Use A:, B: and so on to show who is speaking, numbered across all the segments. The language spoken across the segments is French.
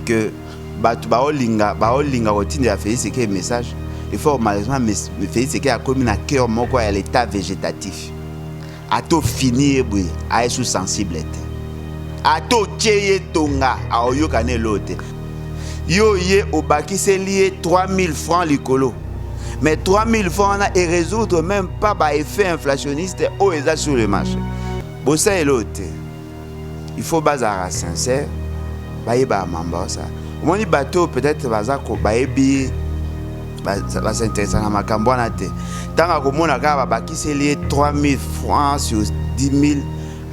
A: que batu baolinga rotine ya Félix Sekei message. Il faut malheureusement Félix Sekei a commis un cœur moko à l'état végétatif. A to finir boy, a sous sensible. A to tcheye tonga a oyokane lote. Yo ye obakise lié 3000 francs likolo. Mais 3000 francs et résoudre même pas par effet inflationniste au ESA sur le marché. Bon ça et l'autre. Il faut bazar sincère. Baïba mamba ça. Au moins bateau peut-être bazar ko baïbi va s'intéresser à ma cambouana te. Tant que mon aga bakise lié 3000 francs sur 10 000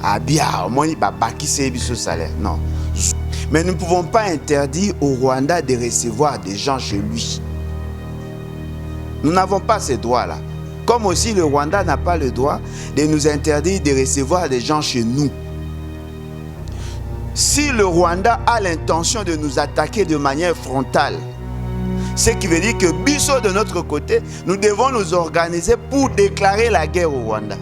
A: à bien au moins bakise biso salaire. Non. Mais nous ne pouvons pas interdire au Rwanda de recevoir des gens chez lui. Nous n'avons pas ce droit-là. Comme aussi le Rwanda n'a pas le droit de nous interdire de recevoir des gens chez nous. Si le Rwanda a l'intention de nous attaquer de manière frontale, ce qui veut dire que biso de notre côté, nous devons nous organiser pour déclarer la guerre au Rwanda.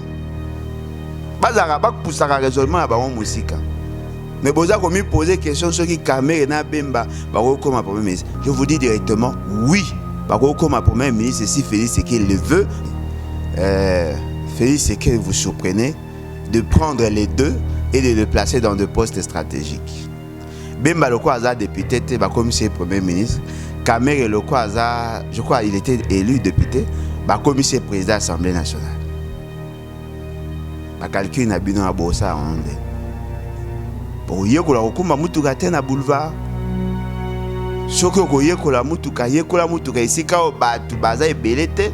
A: Mais vous avez posé question sur qui Kamere na Bemba, comme Premier ministre. Je vous dis directement, oui, comme Premier ministre, si Félix Sekei le veut, Félix Sekei vous surprenez de prendre les deux et de le placer dans des postes stratégiques. Bemba le quoi député, commissaire Premier ministre. Kamere le quoi je crois il était élu député, commissaire président de l'Assemblée nationale. La calcul n'a pas à bossa en onde. Pour yekola okumba mutuka tena boulevard. Soko ko yekola mutuka isika o batu baza ebelete.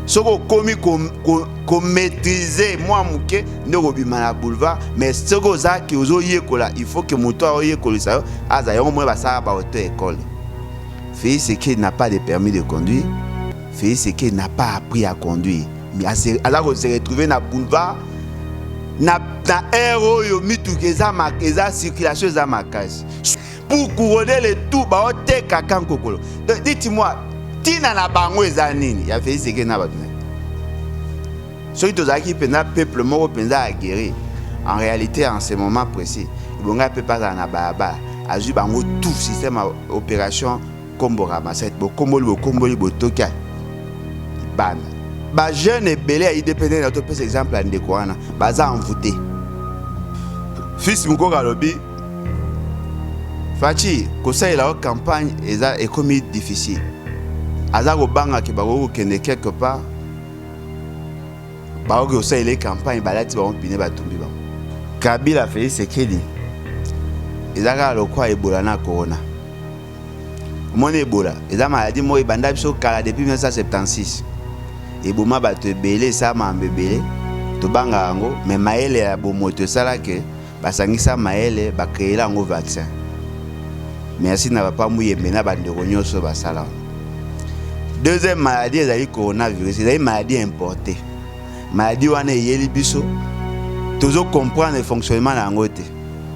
A: Soko komi ko maîtriser moi muke ndoko bima na boulevard mais soko za ki ozo yekola il faut que moto o yekola ça aza yo mo ba sa ba auto école. Félix Sekei n'a pas de permis de conduire. Félix Sekei n'a pas appris à conduire. Mais alors qu'on se retrouve dans boulevard na aéro yo mitukeza makeza circulation za makasi pour couronner le tout ba ote kakan kokolo. Dites-moi tina na bango eza nini ya Félix Sekei na batuna. Ceux qui tozaki pena peuple moko penza a guérir. En réalité en ce moment précis, bonga peut pas na baba azu bango tout système opération kombo ramaset bo komboli bo toka ban. Ba jeune et belé indépendant d'autres par exemple en décoana baza envoûté fils moko galobi fachi ko ça la campagne est comme difficile aza ko banga ke ba ko kende quelque part ba ko ça les campagne balati ba on pine ba tumbi ba Kabila Félix Sekei ezaka lokwa ebola na corona mon ebola eza maladie mo ebanda biso kala depuis 1976 et boma bato ebele sa mambebele to banga yango mais maele ya bomoto sala ke basangisa maele ba créer yango vaccin merci na papa muyembe na bandeko nyonso basala. Deuxième maladie ezali coronavirus ezali maladie importée maladie wana eyeli biso tozo comprendre le fonctionnement na yango te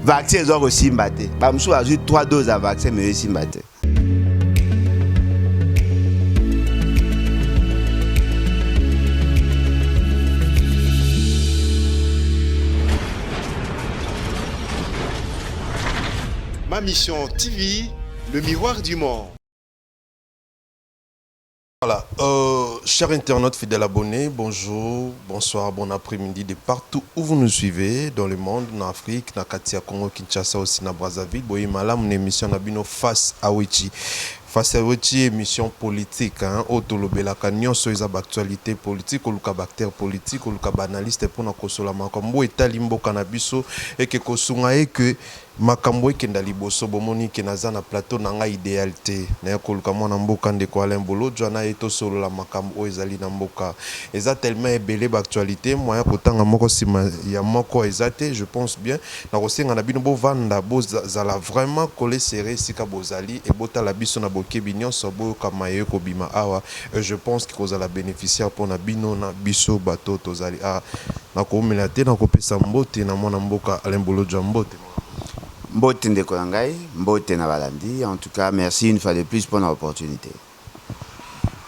A: vaccin ezo ko simba te ba musu azui 3 doses de vaccin mais simba te.
B: Ma Mission TV, le miroir du monde.
C: Voilà, chers internautes fidèles abonnés, bonjour, bonsoir, bon après-midi de partout où vous nous suivez dans le monde, en Afrique, en Katia, Congo, Kinshasa, aussi en Brazzaville. Boy, malam, une émission Nabino face à Wichi. Face à Wichi, émission politique, hein, autolobela kanyon soiza actualité politique, ou luka acteur politique, ou luka analyste pour na kosola makambo etalimbo kanabiso et que kosunga et que makambo kenda liboso bomoni ke naza na plateau nanga idéalité na koluka mwana mboka ndeko Alain Bolo jwana eto solo la makambo ezali na mboka eza tellement ebele actualité moya kotanga moko sima ya moko ezate je pense bien na kosenga na bino bovanda bozala vraiment collé serré sika bozali et botala biso na bokebi nyonso boyoka maye kobima awa je pense que kozala bénéficiaire pour na bino na biso bato tozali a na komela te na kopesa mbote na mwana mboka Alain Bolo jambote.
A: Mbote ndeko yangai, mbote na balandi. En tout cas, merci une fois de plus pour l'opportunité.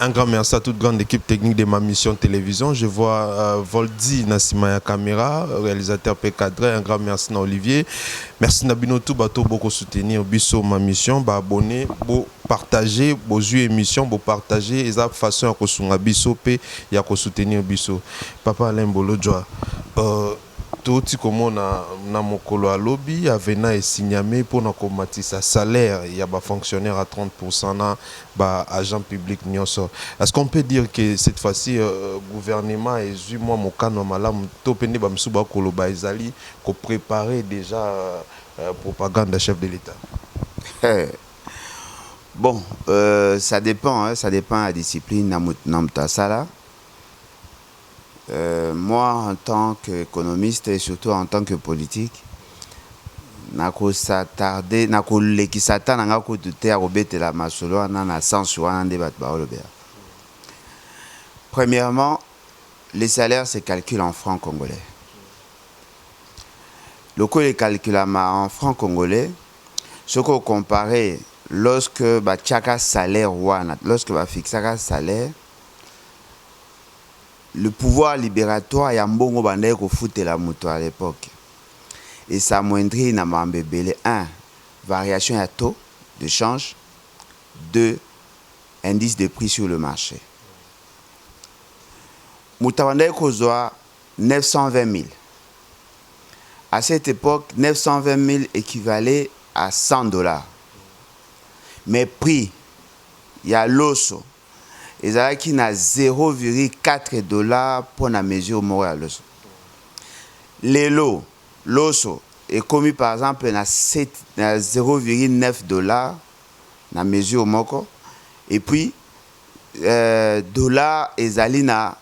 C: Un grand merci à toute grande équipe technique de ma mission télévision. Je vois Voldi Nassimaya Caméra, réalisateur P4. Un grand merci à Olivier. Merci Nabino tout bateau beaucoup soutenir biso ma mission, ba abonner, bo partager, bo jouer émission, bo partager et ça façon à kosunga biso pe ya ko soutenir biso. Papa Alain Bolo Joa. Tout comme na mokolo à lobby avena et signamé pour na komatisa salaire il y a ba fonctionnaire à 30% na ba agent public nyonso. Est-ce qu'on peut dire que cette fois-ci gouvernement et ju moi mokano malamu to pende ba msuba koloba ezali ko préparer déjà propagande de chef de l'État?
A: Bon, ça dépend, hein, ça dépend de la discipline namta sala. Moi, en tant qu'économiste et surtout en tant que politique, nako s'attarder, nako leki satan nanga ko douter à robete la masolo na sens wana nde bat baolo bea. Premièrement, les salaires se calculent en francs congolais. Le coût est calculé en francs congolais. Ce qu'on compare lorsque ba chaka salaire wana, lorsque ba fixaka salaire, le pouvoir libératoire ya mbongo bandaye ko foutre la moto à l'époque. Et ça moindrit na mambebele 1 variation à taux de change, 2 indice de prix sur le marché. Moto bandaye ko zoa 920 000. À cette époque, 920 000 équivalait à $100. Mais prix, il y a l'osso. Ils ont qui na $0,4 pour la mesure morale. Les lots, l'osso est commis par exemple na $0,9 na mesure moko. Et puis, dollar et zali na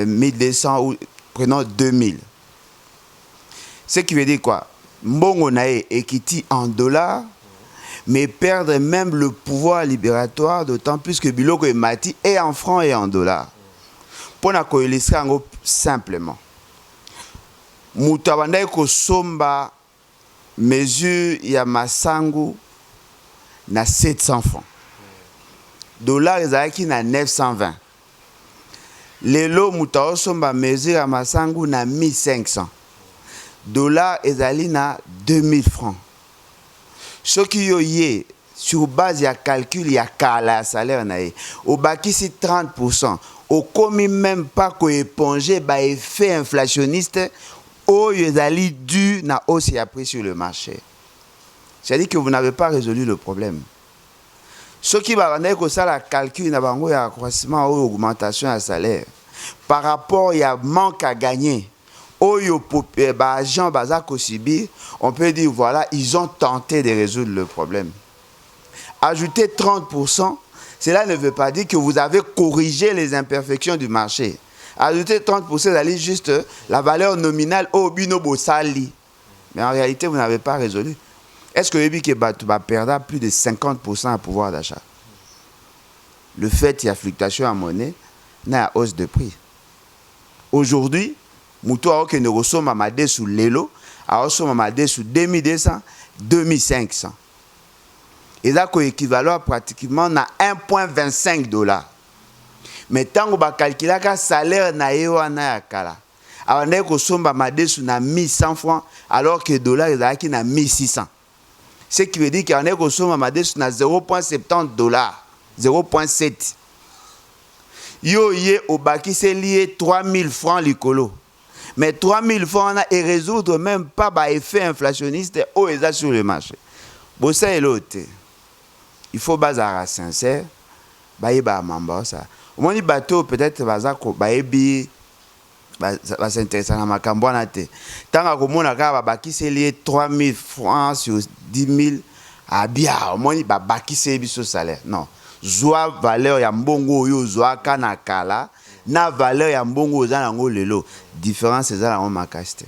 A: 1200 ou prenons 2000. Ce qui veut dire quoi? Mbongo nae ekiti en dollars, mais perdre même le pouvoir libératoire, d'autant plus que Biloko et Mati est en francs et en dollars. Pour na koelisa ngo simplement. Mutabandai ko somba mesure ya masangu na 700 francs. Dollars ezaki na 920. Lelo mutao somba mesure ya masangu na 1500. Dollars ezali na 2000 francs. Ce qui est sur base ya calcul ya kala salaire nae au bakisi 30%, au commis même pas ko éponger ba effet inflationniste au ezali dû na hausse ya prix sur le marché. C'est-à-dire que vous n'avez pas résolu le problème. Ce qui va rendre que ça la calcul na bango ya accroissement ou augmentation ya salaire par rapport ya manque à gagner. Oyo agent bazako subir, on peut dire voilà, ils ont tenté de résoudre le problème. Ajouter 30%, cela ne veut pas dire que vous avez corrigé les imperfections du marché. Ajouter 30%, c'est juste la valeur nominale au binobo sali. Mais en réalité, vous n'avez pas résolu. Est-ce que le va perdre plus de 50% à pouvoir d'achat? Le fait qu'il y a fluctuation en monnaie, il y a hausse de prix. Aujourd'hui, Moutou a ne reçoit mamadé sous l'élo, a reçu mamadé sous 2200, 2500. Et ça équivalent pratiquement à $1,25. Mais tant qu'on va calculer le salaire na ewana ya kala, on a reçu mamadé sous 1100 francs, alors que le dollar est à 1600. Ce qui veut dire qu'on a reçu mamadé sous 0,70 $, 0,7. Yo yé au baki c'est lié 3000 francs l'icolo. Mais 3000 francs et résoudre même pas par effet inflationniste au ESA sur le marché. Bon, ça est l'autre. Il faut bazar sincère. Baïba mamba ça. Au moins, bateau peut-être bazar ko baïbi va s'intéresser à ma cambouana te. Tant que mon aga baki c'est lié 3000 francs sur 10 000 à bien. Au moins, baki c'est biso salaire. Non. Zoa valeur ya mbongo yo zoa kanakala. Na valeur ya mbongo za nango lelo différence eza na makaste.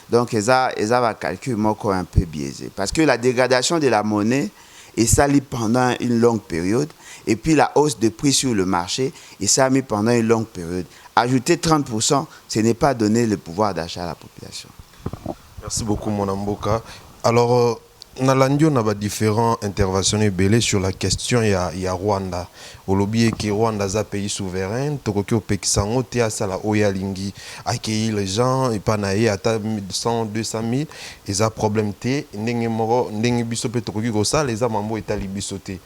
A: Donc eza va calcul moko un peu biaisé parce que la dégradation de la monnaie est sali pendant une longue période et puis la hausse de prix sur le marché est sali pendant une longue période. Ajouter 30%, ce n'est pas donner le pouvoir d'achat à la population.
C: Merci beaucoup mon Amboka. Alors Nalandio n'a pas différents interventions belées sur la question il y a Rwanda. Au lobby qui Rwanda est un pays souverain, Tokoki au Pekisango te à sala oyalingi accueillir les gens et pas naïe à 100 200 000 et a problème té ndenge moro ndenge biso pe Tokoki ko ça les amambo etali bisoté.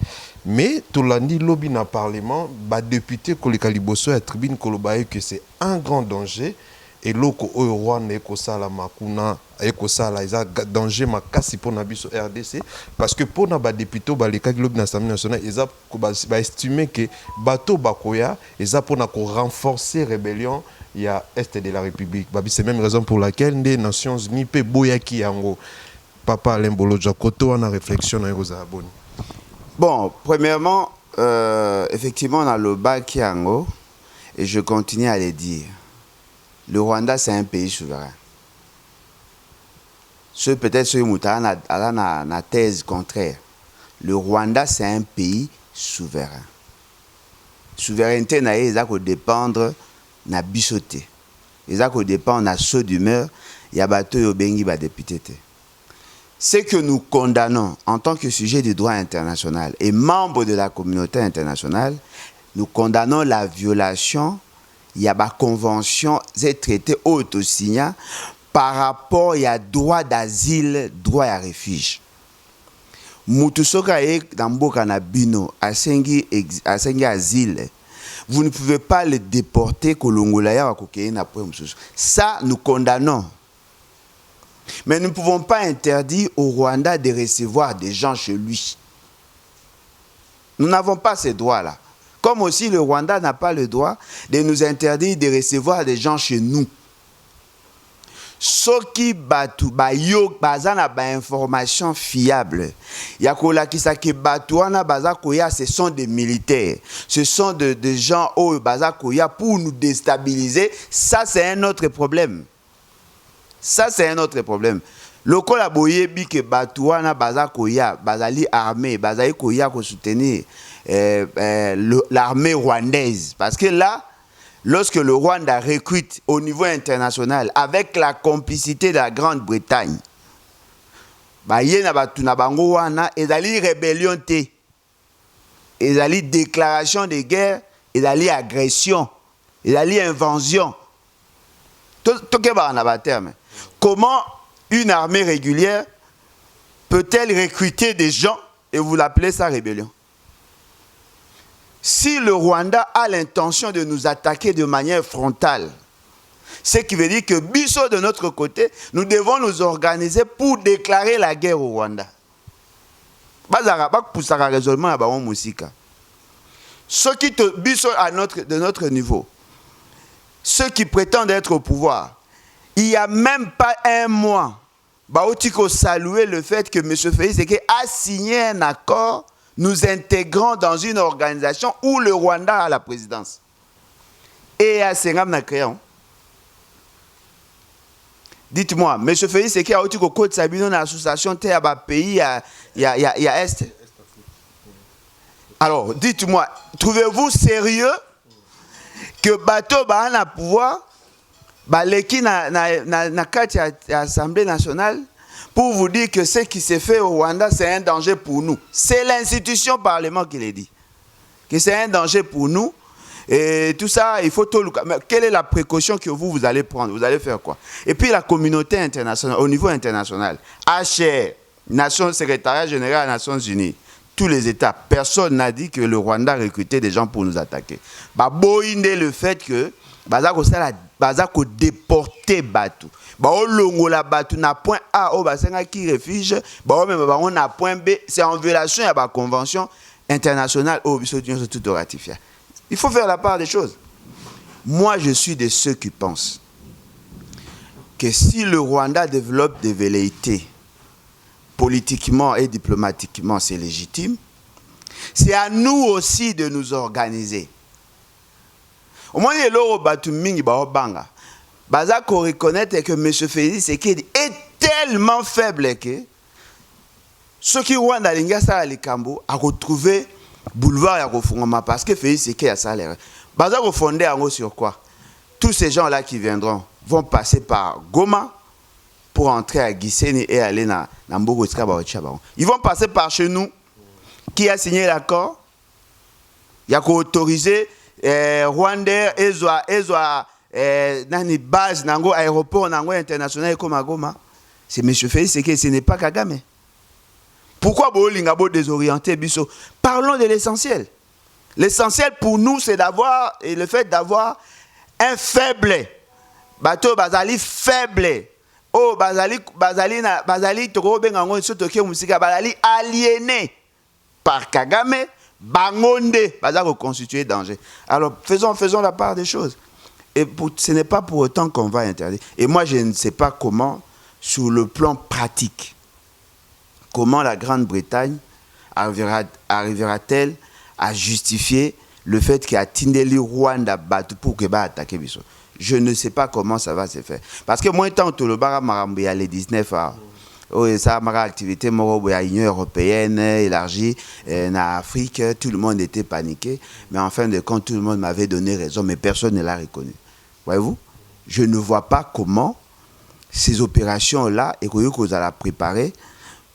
C: Mais tout lundi lobby na parlement ba député ko le kaliboso à tribune ko lobaye que c'est un grand danger. Et loko au Rwanda ekosala makuna ekosala isa danger makasi pour na biso RDC parce que pour na ba député ba leka lobby na Assemblée nationale isa ba estimer que bateau bakoya isa pour na ko renforcer rébellion il y a est de la République babi c'est même raison pour laquelle les Nations Unies pe boyaki yango papa Lembolo Jakoto on a réflexion na Rosaboni.
A: Bon, premièrement effectivement on a le bac yango et je continue à le dire. Le Rwanda, c'est un pays souverain. Peut-être que Moutana a une thèse contraire. Le Rwanda, c'est un pays souverain. Souveraineté, il faut dépendre de la bisoté. Il faut dépendre de la saut d'humeur. Il y a des députés. Ce que nous condamnons en tant que sujet du droit international et membre de la communauté internationale, nous condamnons la violation. Il y a des conventions et traités auto-signés par rapport à droit d'asile, droit à refuge. Mutusoka est dans Bokanabino, à Sengi asile. Vous ne pouvez pas le déporter Kolongolaya ou Kokéine après. Ça, nous condamnons. Mais nous ne pouvons pas interdire au Rwanda de recevoir des gens chez lui. Nous n'avons pas ces droits-là. Comme aussi le Rwanda n'a pas le droit de nous interdire de recevoir des gens chez nous. Ce qui batu bayo bazana ba information fiable. Yakola kisake batuana bazakoya ce sont des militaires. Ce sont des gens au bazakoya pour nous déstabiliser. Ça c'est un autre problème. Ça c'est un autre problème. Lokola boyebi ke batuana bazakoya bazali armée bazali koya ko soutenir l'armée rwandaise. Parce que là, lorsque le Rwanda recrute au niveau international avec la complicité de la Grande-Bretagne, il y a une rébellion, il y a une déclaration de guerre, il y a une agression, il y a une invasion. Comment une armée régulière peut-elle recruter des gens et vous l'appelez ça rébellion? Si le Rwanda a l'intention de nous attaquer de manière frontale, ce qui veut dire que biso de notre côté, nous devons nous organiser pour déclarer la guerre au Rwanda. Ceux qui biso de notre niveau, ceux qui prétendent être au pouvoir, il n'y a même pas un mois, Baotiko saluer le fait que M. Félix a signé un accord nous intégrons dans une organisation où le Rwanda a la présidence. Et à Sengam na créant. Dites-moi, M. Félix, c'est qu'il y a aussi au Côte Sabino dans l'association T à pays, il y a Est. Alors, dites-moi, trouvez-vous sérieux que bateau ba na pouvoir, ba leki na kati ya Assemblée nationale pour vous dire que ce qui s'est fait au Rwanda, c'est un danger pour nous. C'est l'institution parlement qui l'a dit. Que c'est un danger pour nous. Et tout ça, il faut tout... Mais quelle est la précaution que vous allez prendre? Vous allez faire quoi? Et puis la communauté internationale, au niveau international, HR, Secrétariat général des Nations Unies, tous les États, personne n'a dit que le Rwanda recrutait des gens pour nous attaquer. Boïne le fait que Bazako déporter Batu. Longola Batu na point A au basenga qui réfugie, même na point B, c'est en violation de la convention internationale au tout ratifié. Il faut faire la part des choses. Moi, je suis de ceux qui pensent que si le Rwanda développe des velléités politiquement et diplomatiquement, c'est légitime. C'est à nous aussi de nous organiser. Au moins, il y a l'euro Batu mingi banga. Bazako reconnaître que M. Félix Tshisekedi est tellement faible que ceux qui Rwanda Lingasa à Likambo a retrouvé boulevard à Rofungoma parce que Félix Tshisekedi a salaire. Bazako fondé en sur quoi? Tous ces gens-là qui viendront vont passer par Goma, pour entrer à Gisenyi et aller na Mbogo tika ba Chabaron. Ils vont passer par chez nous. Qui a signé l'accord? Il y a qu'autoriser Rwanda ezwa nani base nango aéroport nango international comme Goma. C'est M. Félix Tshisekedi, ce n'est pas Kagame. Pourquoi Bolinga bo désorienté biso? Parlons de l'essentiel. L'essentiel pour nous, c'est d'avoir, et le fait d'avoir un faible. Bateau bazali faible. Oh, bazali toko bengango sotoke musika bazali aliéné par Kagame, bangonde, bazali constituer danger. Alors, faisons la part des choses. Et ce n'est pas pour autant qu'on va interdire. Et moi, je ne sais pas comment, sur le plan pratique, comment la Grande-Bretagne arrivera-t-elle à justifier le fait qu'il y a Tindeli Rwanda battu pour que va attaquer Bisso. Je ne sais pas comment ça va se faire. Parce que moi, tant que le bar il y a les 19 ans, ça a activité à l'Union européenne élargie, en Afrique, tout le monde était paniqué. Mais en fin de compte, tout le monde m'avait donné raison, mais personne ne l'a reconnu. Voyez-vous, je ne vois pas comment ces opérations-là, et que vous allez préparer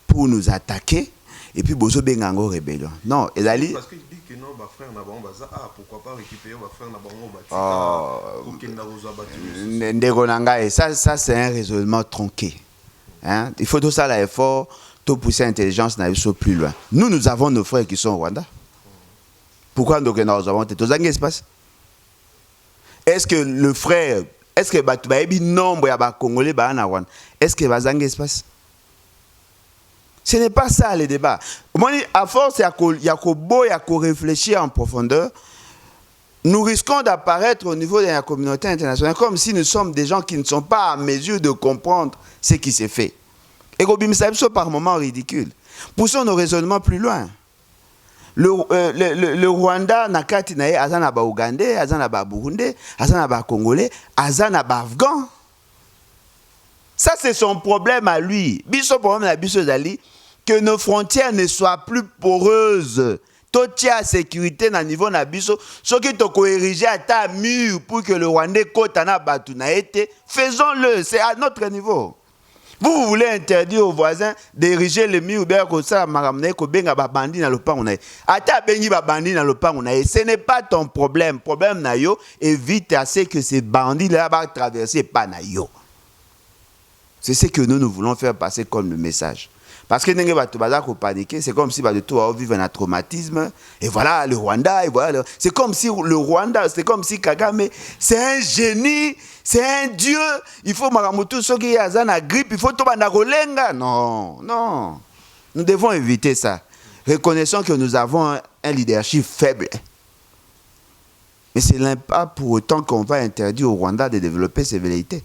A: pour nous attaquer, et puis bozo bengango rébellion. Non, et ali
C: parce qu'il dit que non, bah frère na bango baza pourquoi pas récupérer bah frère na bango batika pour qu'il n'a pas
A: ndeko nanga et ça c'est un raisonnement tronqué. Hein? Il faut tout ça l'effort, tout pousser l'intelligence n'a pas plus loin. Nous avons nos frères qui sont au Rwanda. Pourquoi donc nous avons tout ça espace? Est-ce que le frère, est-ce que batubaebi nombre ya ba congolais ba na Rwanda? Est-ce que bazanga espace? Ce n'est pas ça le débat. À force, il y a qu'à réfléchir en profondeur. Nous risquons d'apparaître au niveau de la communauté internationale comme si nous sommes des gens qui ne sont pas en mesure de comprendre ce qui s'est fait. Et que par moments ridicule. Poussons nos raisonnements plus loin. Le Rwanda, Nakati Nae, Azana ba Ougandais, Azana ba Burundais, Azana ba Congolais, Azana ba Afghans. Ça, c'est son problème à lui. Biso problème à Biso Zali, que nos frontières ne soient plus poreuses. Totia sécurité na niveau na biso, ce qui te corriger à ta mur pour que le Rwandais kotana batu na été, faisons-le, c'est à notre niveau. Vous voulez interdire aux voisins d'ériger le mur bien que ça maramne ko benga ba bandi na lopango na. Ata bengi ba bandi na lopango na, ce n'est pas ton problème. Problème na yo, évite assez que ces bandits là va traverser pas na yo. C'est ce que nous voulons faire passer comme le message. Parce que c'est comme si tout vivre un traumatisme. Et voilà le Rwanda. Et voilà c'est comme si le Rwanda, c'est comme si Kagame, c'est un génie, c'est un dieu. Il faut Maramutu, ce qui a une grippe, il faut tout le Non, non. Nous devons éviter ça. Reconnaissons que nous avons un leadership faible. Mais ce n'est pas pour autant qu'on va interdire au Rwanda de développer ses velléités.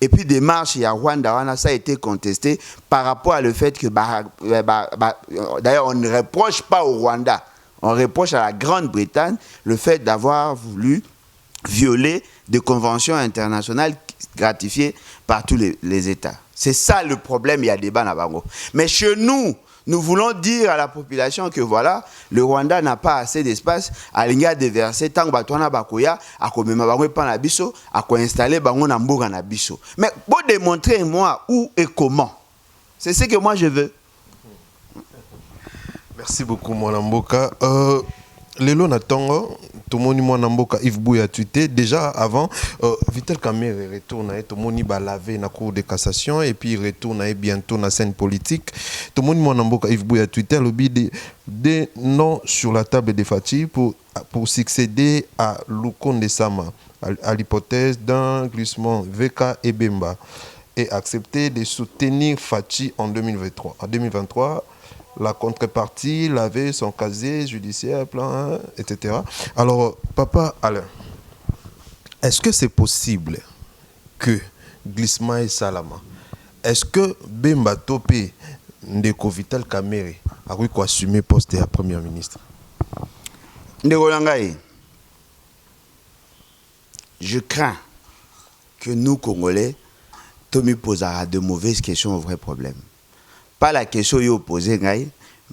A: Et puis des marches, il y a Rwanda, ça a été contesté par rapport à le fait que, d'ailleurs, on ne reproche pas au Rwanda, on reproche à la Grande-Bretagne le fait d'avoir voulu violer des conventions internationales ratifiées par tous les États. C'est ça le problème, il y a débat dans Bango. Mais chez nous, nous voulons dire à la population que voilà, le Rwanda n'a pas assez d'espace à l'inga déverser tant que batona bakoya à komema bango pa na biso à ko installer bango na mboka na biso. Mais pour démontrer moi où et comment. C'est ce que moi je veux.
C: Merci beaucoup mon Mboka. Lelo na tongo tomoni mwana mboka Yves Buya tweeté déjà avant Vital Kamerhe retourne tomoni ba laver na cour de cassation et puis il retourne bientôt na scène politique. Tomoni mwana mboka Yves Buya tweeté lobby des noms sur la table des Fati pour succéder à Lukonde Sama à l'hypothèse d'un glissement VK et Bemba et accepter de soutenir Fati en 2023. En 2023 la contrepartie, laver son casier judiciaire, plan, etc. Alors, Papa Alain, est-ce que c'est possible que glissement et salama, est-ce que Bemba Topé Ndeko Vital Kamerhe a pu assumer le poste de Premier ministre?
A: Ndeko Langaï, je crains que nous, Congolais, Tommy posera de mauvaises questions aux vrais problèmes. Pas la question qui est opposée,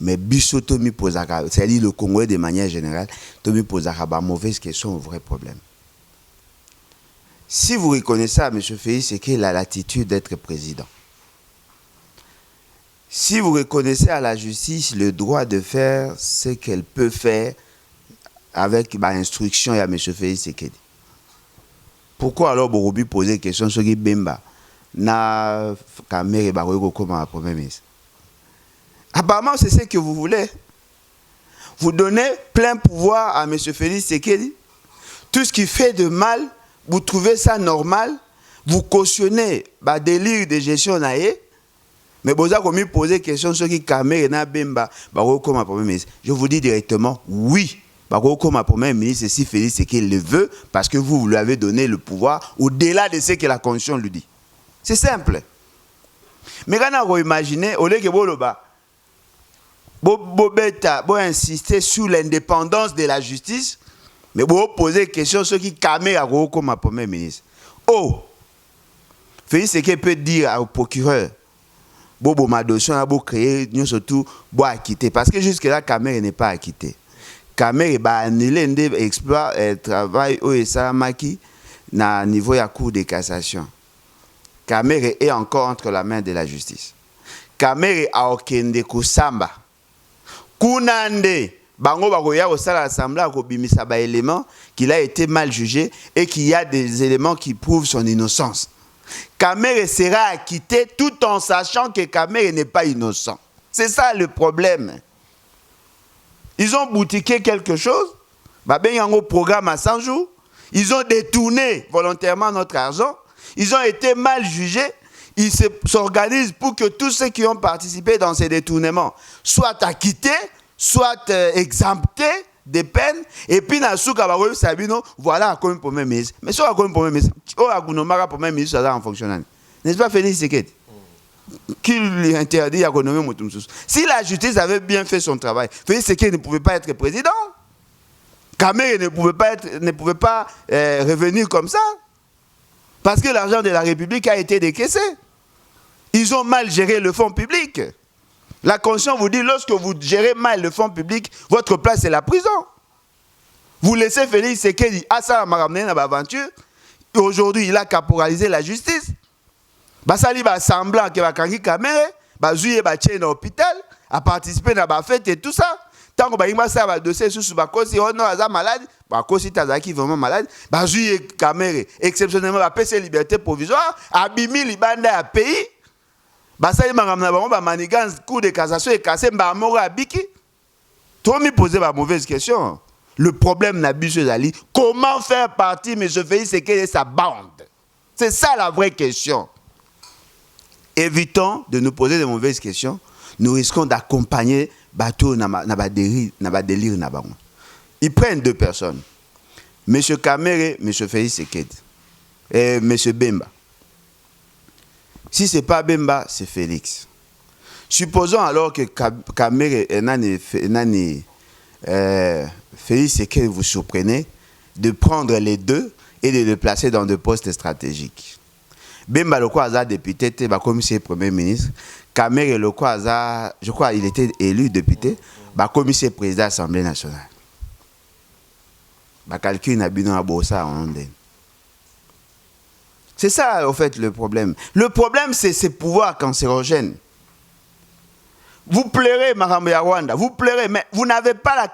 A: mais Bisso Tommy posera, c'est-à-dire le Congolais de manière générale, Tommy posera de mauvaises questions aux vrais problèmes. Si vous reconnaissez à M. Félix Tshisekedi la latitude d'être président, si vous reconnaissez à la justice le droit de faire ce qu'elle peut faire avec ma instruction et à M. Félix Tshisekedi, pourquoi alors vous poser question sur qui Bemba na Kamere Barogo comme un premier ministre? Apparemment, c'est ce que vous voulez. Vous donnez plein pouvoir à M. Félix Tshisekedi. Tout ce qui fait de mal, vous trouvez ça normal. Vous cautionnez le délire de gestion naïe. Mais vous avez posé question sur qui Kamere na Bemba Barogo comme un premier ministre. Je vous dis directement, oui. Comme un premier ministre, si Félix Tshisekedi le veut, parce que vous lui avez donné le pouvoir au-delà de ce que la Constitution lui dit. C'est simple. Mais quand vous imaginez, au lieu que vous insistez sur l'indépendance de la justice, mais vous posez question sur qui Kamere comme un premier ministre. Oh, Félix Tshisekedi peut dire au procureur, bon, ma dossier a créé, nous surtout, acquitter. Parce que jusque-là, Kamere n'est pas acquitté. Kamere ba annulé un exploit travail au Esamaki na niveau ya cour de cassation. Kamere est encore entre la main de la justice. Kamere a okende kusamba. Kunande bango bakoya au sala assemblée ko bimisa ba éléments qu'il a été mal jugé et qu'il y a des éléments qui prouvent son innocence. Kamere sera acquitté tout en sachant que Kamere n'est pas innocent. C'est ça le problème. Ils ont boutiqué quelque chose, il y a un programme à 100 jours, ils ont détourné volontairement notre argent, ils ont été mal jugés, ils s'organisent pour que tous ceux qui ont participé dans ces détournements soient acquittés, soient exemptés des peines, et puis voilà comme premier ministre. Mais si on a comme premier ministre, on a premier ministre en fonctionnant. N'est-ce pas Félix Tshisekedi? Qui lui interdit à renommer Moutoumsous. Si la justice avait bien fait son travail, Félix Tshisekedi ne pouvait pas être président. Kamere ne pouvait pas revenir comme ça. Parce que l'argent de la République a été décaissé. Ils ont mal géré le fonds public. La Constitution vous dit, lorsque vous gérez mal le fonds public, votre place c'est la prison. Vous laissez Félix Tshisekedi à ça m'a ramené dans l'aventure. Aujourd'hui, il a caporalisé la justice. Basali ba semblant que bakangi Kamere, bazuye ba tient dans l'hôpital, a participé dans la fête et tout ça. Tant que ba ça ba dossier sous bakosi ono aza malade, bakosi tazaki vraiment malade, bazuye Kamere exceptionnellement ba PC liberté provisoire, abimi libanda ya pays. Basali mangamna bango ba manigance cour de cassation et cassé ba mora biki. Toi me poser ba mauvaise question. Le problème n'a biso zali, comment faire partie mais je fais c'est que sa bande. C'est ça la vraie question. Évitons de nous poser de mauvaises questions. Nous risquons d'accompagner bateau na délire. Ils prennent deux personnes. M. Kamere, M. Félix Tshisekedi. Et M. Bemba. Si ce n'est pas Bemba, c'est Félix. Supposons alors que Kamere et Félix Tshisekedi vous surprenez de prendre les deux et de les placer dans des postes stratégiques. Bemba le quoi a député, était commissaire premier ministre. Kamere le quoi a, je crois, il était élu député, commissaire président de l'Assemblée nationale. Calcul n'a bien à bossa en Onde. C'est ça, en fait, le problème. Le problème, c'est ces pouvoirs cancérogènes. Vous plairez, Madame Rwanda, vous plairez, mais vous n'avez pas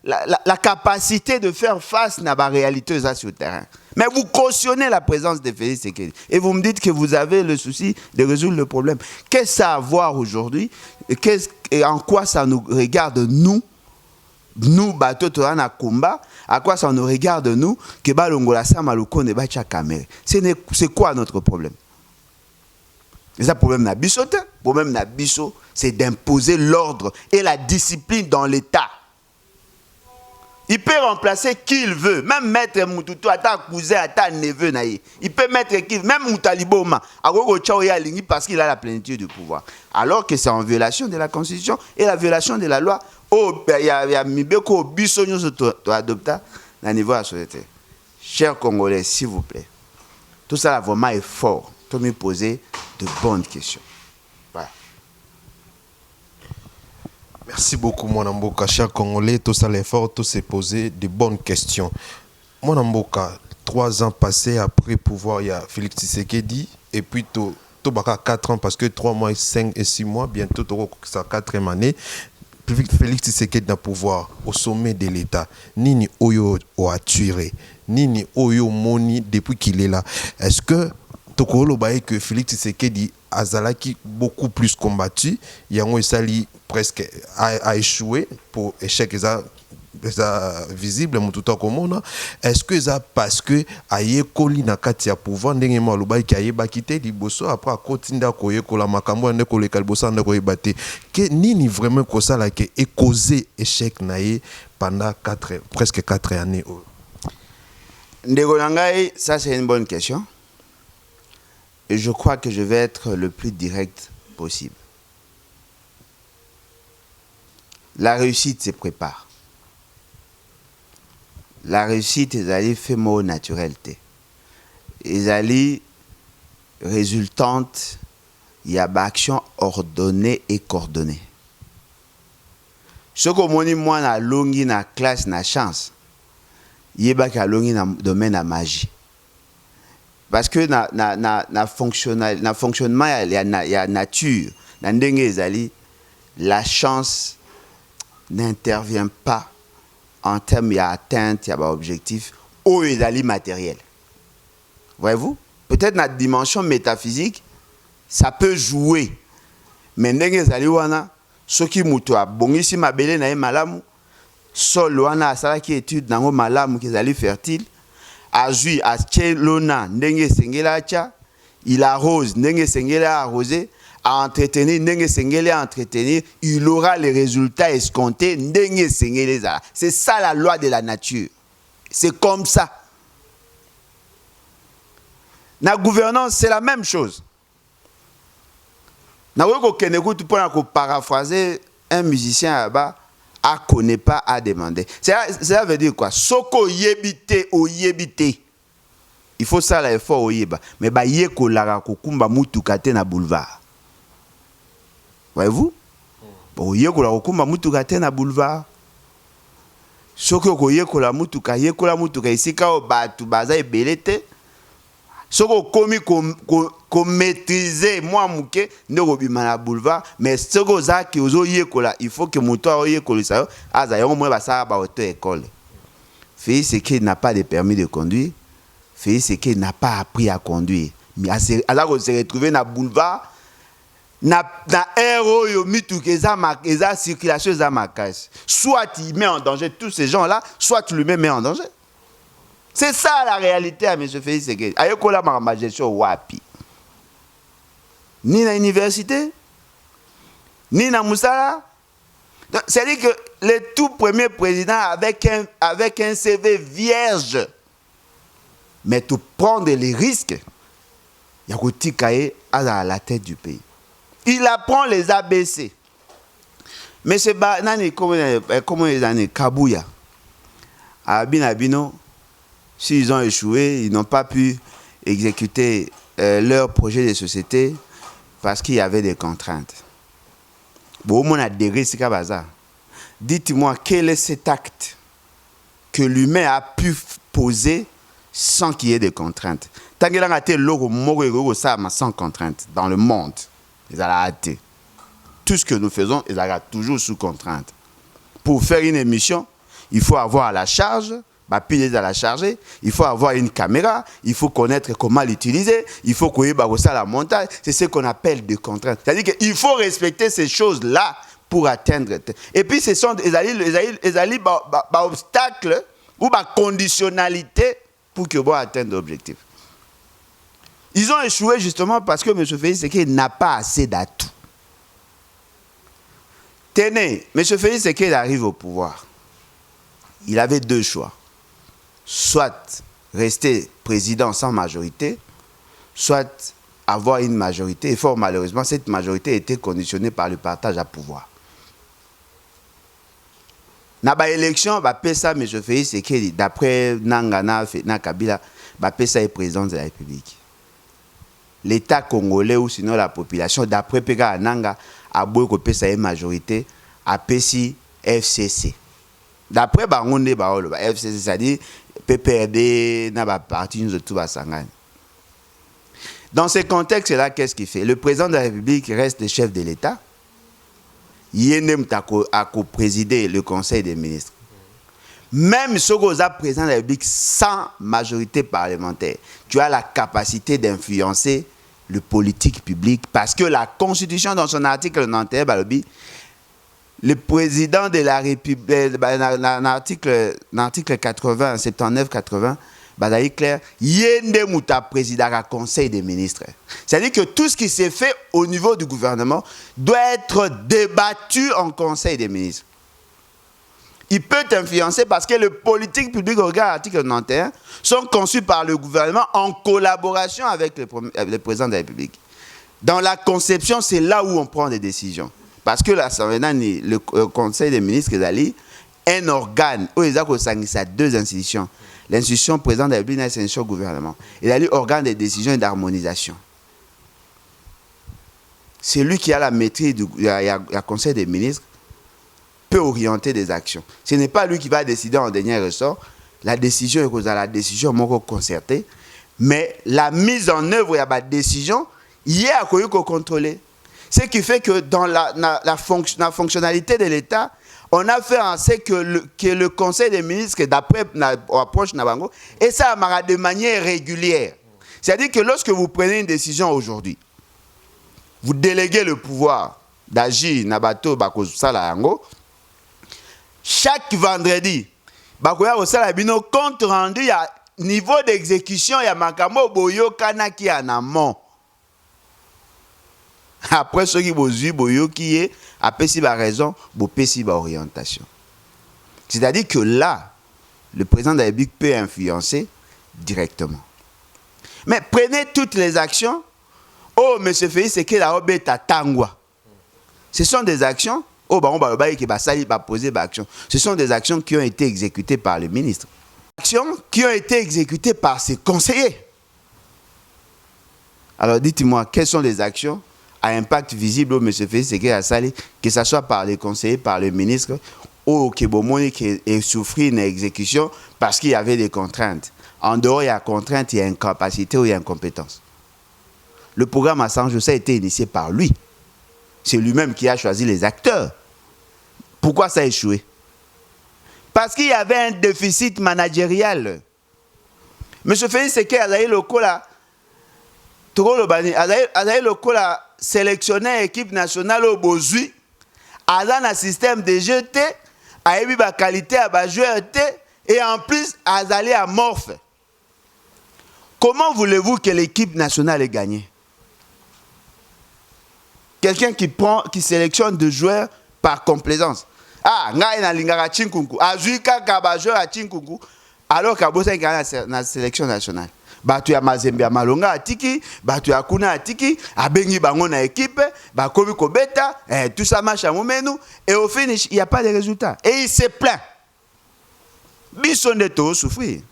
A: la capacité de faire face à la réalité sur le terrain. Mais vous cautionnez la présence de Félix Tshisekedi. Et vous me dites que vous avez le souci de résoudre le problème. Qu'est-ce que ça a à voir aujourd'hui? Et en quoi ça nous regarde, nous, bateau Torana Kumba, à quoi ça nous regarde, nous, que Balongola Samaluko ne Bacha Kamere? C'est quoi notre problème? C'est un problème n'abisso. Le problème n'abisso, c'est d'imposer l'ordre et la discipline dans l'État. Il peut remplacer qui il veut, même mettre Moutoutou, à cousin, à neveu. Il peut mettre qui, même Moutaliboma, parce qu'il a la plénitude du pouvoir. Alors que c'est en violation de la Constitution et la violation de la loi. Il y a Mibeko Bissonio adopté à niveau de la société. Chers Congolais, s'il vous plaît, tout ça vraiment est fort. Tout me poser de bonnes questions. Voilà.
C: Merci beaucoup, mon Amboka. Chers Congolais, tout ça l'effort, tout s'est posé de bonnes questions. Mon Amboka, 3 ans passés après pouvoir, il y a Félix Tshisekedi, et puis Tobaka 4 ans, parce que 3 mois, 5 et 6 mois, bientôt, ça 4e année. Félix Tshisekedi n'a pouvoir au sommet de l'État. Nini Oyo a tué, Nini Oyo Moni depuis qu'il est là. Est-ce que Tokolo Baye que Félix Tshisekedi Azalaki beaucoup plus combattu, Yango Sali presque a échoué pour échec visible mututa komona. Est-ce que ça parce que aye koli na kati ya pouvoir ndenge maloba ki aye bakite liboso après akotinda koye kola makambo ndeko koleka liboso ndeko yebate que nini vraiment ko sala ke e causé échec naye pendant presque 4 années.
A: Ndeko nangai, ça c'est une bonne question. Et je crois que je vais être le plus direct possible. La réussite se prépare. La réussite est allée fait mot naturalité. Est allée résultante, il y a une action ordonnée et coordonnée. Ce que moi, moi, na longi na classe na chance, il y a longi na domaine la magie. Parce que na fonctionnement, il y a nature, na ndenge ezali, la chance n'intervient pas en termes d'atteinte, il y a un objectif, ou ezali matériel. Voyez-vous? Peut-être notre dimension métaphysique, ça peut jouer. Mais ndenge ezali wana, soki muto a bongisi mabele na ye malamu, sol wana asalaki étude nango malamu ki ezali fertile, azui atie lona ndenge sengela acha, il arrose ndenge sengela arroser, à entretenir, ndenge sengele à entretenir, il aura les résultats escomptés, ndenge sengele za. C'est ça la loi de la nature. C'est comme ça. La gouvernance, c'est la même chose. Na weko kenekutu pour paraphraser un musicien là-bas, a connaît pas à demander. Ça veut dire quoi? Soko yebite o yebite. Il faut ça l'effort au yeba. Mais ba yeko lara kokumba mutu kate na boulevard. Voyez-vous? Bon, yekola okumba mutuka te na boulevard. Soki okoyekola mutuka isika o batu baza ebele te. Soki okomi ko maîtriser moi muke ndeko bima na boulevard, mais soki ozaki ozoyekola, il faut que muto oyekolisa yo aza yango mwe basala ba auto école. Félix Tshisekedi n'a pas de permis de conduire. Félix Tshisekedi n'a pas appris à conduire. Mais alors qu'on se retrouve na boulevard na aéro yo mituka eza circulation eza makasi. Soit il met en danger tous ces gens-là, soit tu le mets en danger. C'est ça la réalité à M. Félix Tshisekedi. Ayekola ma gestion wapi. Ni na université, ni na musala. C'est-à-dire que le tout premier président avec un CV vierge, mais tu prends les risques, il y a à la tête du pays. Il apprend les ABC. Mais c'est comment les années Kabouya, à Binabino, s'ils ont échoué, ils n'ont pas pu exécuter leur projet de société parce qu'il y avait des contraintes. Bon, a des risques à bazar. Dites-moi quel est cet acte que l'humain a pu poser sans qu'il y ait des contraintes. Sans contraintes dans le monde. Ils ont hâté. Tout ce que nous faisons, ils sont toujours sous contrainte. Pour faire une émission, il faut avoir la charge, piler à la charger, il faut avoir une caméra, il faut connaître comment l'utiliser, il faut connaître la montage. C'est ce qu'on appelle des contraintes. C'est-à-dire qu'il faut respecter ces choses-là pour atteindre. Et puis, ce sont des obstacles ou des conditionnalités pour que vous atteignez l'objectif. Ils ont échoué justement parce que M. Félix Tshisekedi n'a pas assez d'atouts. Tenez, M. Félix Tshisekedi arrive au pouvoir. Il avait deux choix. Soit rester président sans majorité, soit avoir une majorité. Et fort malheureusement, cette majorité était conditionnée par le partage à pouvoir. Dans l'élection, M. Félix Tshisekedi, d'après Nangana, Kabila, est président de la République. L'État congolais ou sinon la population, d'après Pega Ananga, a beaucoup de une majorité, a PSI FCC. D'après Bangonde Baolo, FCC, c'est-à-dire PPRD, n'a pas parti, nous tout à Sangane. Dans ce contexte-là, qu'est-ce qu'il fait? Le président de la République reste le chef de l'État. Il a co-présidé le Conseil des ministres. Même si vous êtes président de la République sans majorité parlementaire, tu as la capacité d'influencer le politique public parce que la Constitution, dans son article 91, le président de la République, l'article 80, 79-80, il est clair, il y a un président du Conseil des ministres. C'est-à-dire que tout ce qui s'est fait au niveau du gouvernement doit être débattu en Conseil des ministres. Il peut influencer parce que les politiques publiques, regarde l'article 91, sont conçues par le gouvernement en collaboration avec le président de la République. Dans la conception, c'est là où on prend des décisions. Parce que le Conseil des ministres est un organe où il y a deux institutions. L'institution président de la République et l'institution gouvernement. Il a un organe de décision et d'harmonisation. C'est lui qui a la maîtrise du Conseil des ministres peut orienter des actions. Ce n'est pas lui qui va décider en dernier ressort. La décision est la décision concertée, mais la mise en œuvre de la décision, il y a à contrôler. Ce qui fait que dans la fonctionnalité de l'État, on a fait en sorte que le Conseil des ministres, d'après l'approche Nabango, et ça de manière régulière. C'est-à-dire que lorsque vous prenez une décision aujourd'hui, vous déléguez le pouvoir d'agir Nabato Bakosala, chaque vendredi, Bakoya Osala Bino compte rendu, il y a niveau d'exécution, il y a Makamo Boyo Kanaki en amont. Après ce qui est Boyo qui est, après si la raison, Bopé si la orientation. C'est-à-dire que là, le président de la République peut influencer directement. Mais prenez toutes les actions. Oh, M. Félix, c'est que la obète à Tangwa. Ce sont des actions. Oh, bah, on va poser des actions. Ce sont des actions qui ont été exécutées par le ministre. Actions qui ont été exécutées par ses conseillers. Alors dites-moi, quelles sont les actions à impact visible au M. Félix Sekei Sali, que ce soit par les conseillers, par le ministre, ou qui a souffert une exécution parce qu'il y avait des contraintes. En dehors, il y a contraintes, il y a incapacité ou il y a incompétence. Le programme Assange, ça a été initié par lui. C'est lui-même qui a choisi les acteurs. Pourquoi ça a échoué? Parce qu'il y avait un déficit managérial. M. Félix Sekei Sali, le sélectionner l'équipe nationale au Bozui, à un système de jeté, à une qualité à jouer et en plus à aller à morphe. Comment voulez-vous que l'équipe nationale ait gagné? Quelqu'un qui sélectionne des joueurs par complaisance. Ah, ngai na lingara chinkunku, azuika kabajeur à chinkunku, alors qu'abosa gagné la sélection nationale. Batu ya Mazembe Malonga atiki, batu ya Kuna atiki, abengi bango na équipe, bakomi kobeta, tout ça marche à momenu, et au finish, il n'y a pas de résultat. Et il se plaint. Bisson de Toro souffrir.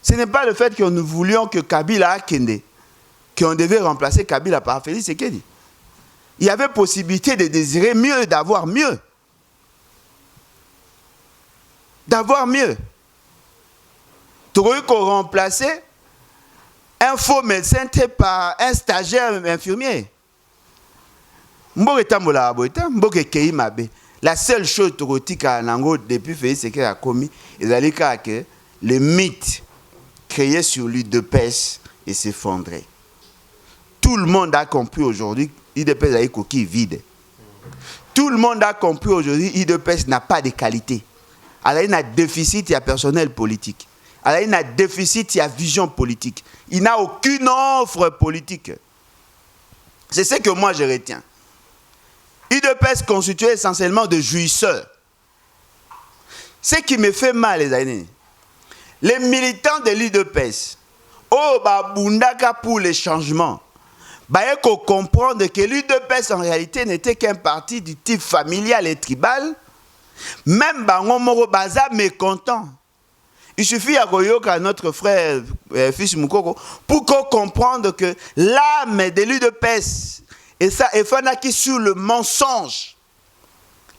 A: Ce n'est pas le fait que nous voulions que Kabila Akende, qu'on devait remplacer Kabila par Félix Sekedi. Il y avait possibilité de désirer mieux, d'avoir mieux. D'avoir mieux. Tu aurais remplacé un faux médecin par un stagiaire infirmier. La seule chose que depuis Félix Sekei a commis, c'est que le mythe créé sur l'UDPS et s'effondrer. Tout le monde a compris aujourd'hui l'UDPS a une coquille vide. Tout le monde a compris aujourd'hui l'UDPS n'a pas de qualité. Elle a un déficit, il y a personnel politique. Elle a un déficit, il y a vision politique. Il n'a aucune offre politique. C'est ce que moi je retiens. l'UDPS constitué essentiellement de jouisseurs. Ce qui me fait mal, les amis, les militants de l'UDPS, oh, bundaka pour les changements, il faut comprendre que l'UDPS en réalité n'était qu'un parti du type familial et tribal. Même Bango Moro Baza mécontent. Il suffit à notre frère fils Moukoko pour comprendre que l'âme de l'UDPS et ça est fondée sur le mensonge.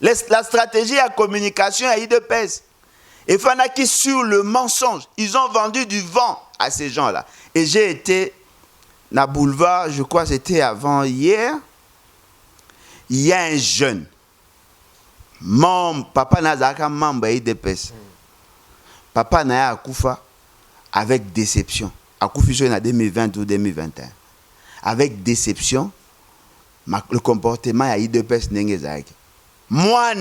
A: La stratégie à communication à l'UDPS Et Fanaki sur le mensonge. Ils ont vendu du vent à ces gens-là. Et j'ai été na boulevard, je crois que c'était avant hier. Il y a un jeune. Mon papa Nazaka membre IDPS. Papa Naya Akoufa avec déception. Akoufi en 2020 ou 2021. Avec déception, le comportement à IDPS n'est pas. Moi,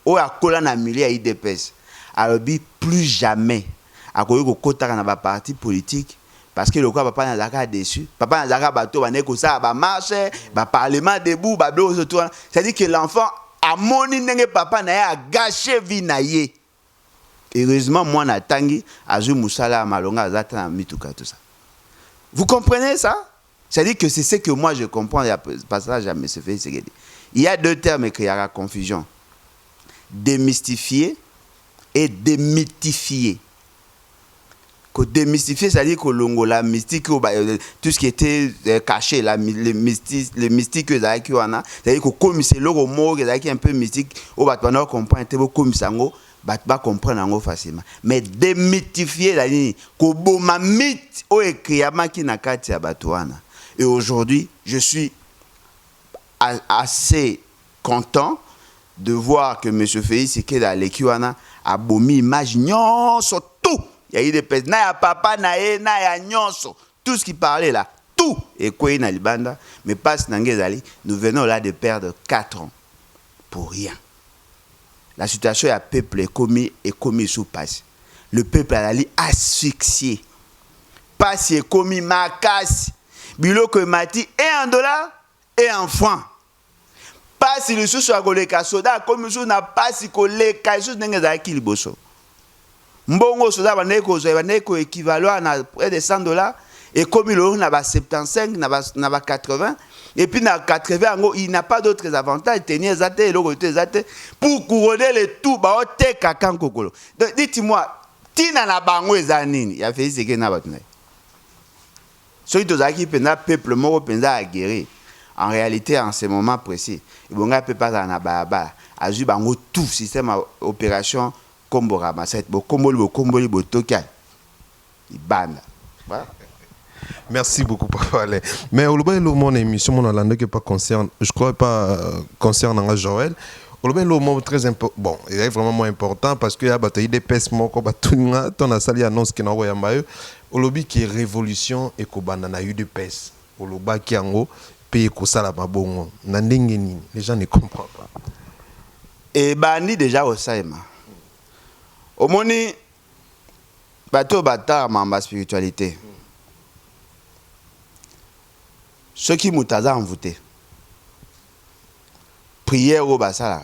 A: ou à Kolana Mili à IDPS. Alors, plus jamais, à côté de la parti politique, parce que le quoi papa Nazaka déçu. Papa Nazaka bateau, baneko ça, ba marche, ba parlement debout, ba blo autour. C'est-à-dire que l'enfant a moni nenge papa na a gâché vie na ye. Heureusement, moi na tangi, azu musala malonga zata na mituka tout ça. Vous comprenez ça? C'est-à-dire que c'est ce que moi je comprends. Il y a passage à M. Félix Tshisekedi. Il y a deux termes qui créent la confusion. Démystifier et démythifier. Que démystifier, c'est-à-dire que la mystique, tout ce qui était caché, les mystiques, c'est-à-dire que comme c'est le mot qui est un peu mystique, on va comprendre, comme ça, on va comprendre facilement. Mais démythifier, c'est-à-dire que bon mythe, on écrit qui n'a qu'à tirer batouana. Et aujourd'hui, je suis assez content de voir que M. Félix Tshisekedi à l'Ekiwana a bomi image sur tout. Il y a eu des personnes, na papa, na ya nyonso, tout ce qui parlait là, tout est quoi na libanda, mais pas Nangezali, nous venons là de perdre 4 ans pour rien. La situation est peuple est commis sous passe. Le peuple a allé asphyxié. Passe est commis macasse. Biloko mati et en dollars et en francs. Passe le sous sur la soda comme sous na passe koleka sous Nangezali kiliboso. Mbongo soda baneko équivalent à près de $100 et comme il a 75 na 80 et puis na 80 il n'a pas d'autres avantages tenir zate et l'autre zate pour couronner le tout ba ote kakan kokolo. Dites-moi tina na bango ezanini ya Félix Tshisekedi na batuna. Ceux qui ont pena peuple moko penza a guérir. En réalité en ce moment précis, il bonga peut pas na baba azu bango tout système opération Kombo Ramaset, Komboli Botoka.
C: Merci beaucoup, Papa. Mais au Loba, mon émission, mon alande qui pas concerne, je crois pas concerne Joël. Au Loba, le mot très important. Bon, il est vraiment moins important parce que y a bataille des pèses mon combat tout n'a ton a sali annonce qui n'a pas yambaye. Au Lobi qui est révolution et kobana na eu de pèses. Au Loba qui en haut paye kosala mabongo. Nandengeni, les gens ne comprennent pas.
A: Et bani déjà au Saïma. Au moni, bateau bata ma spiritualité. Ceux qui m'ont envoûté, prière au basala,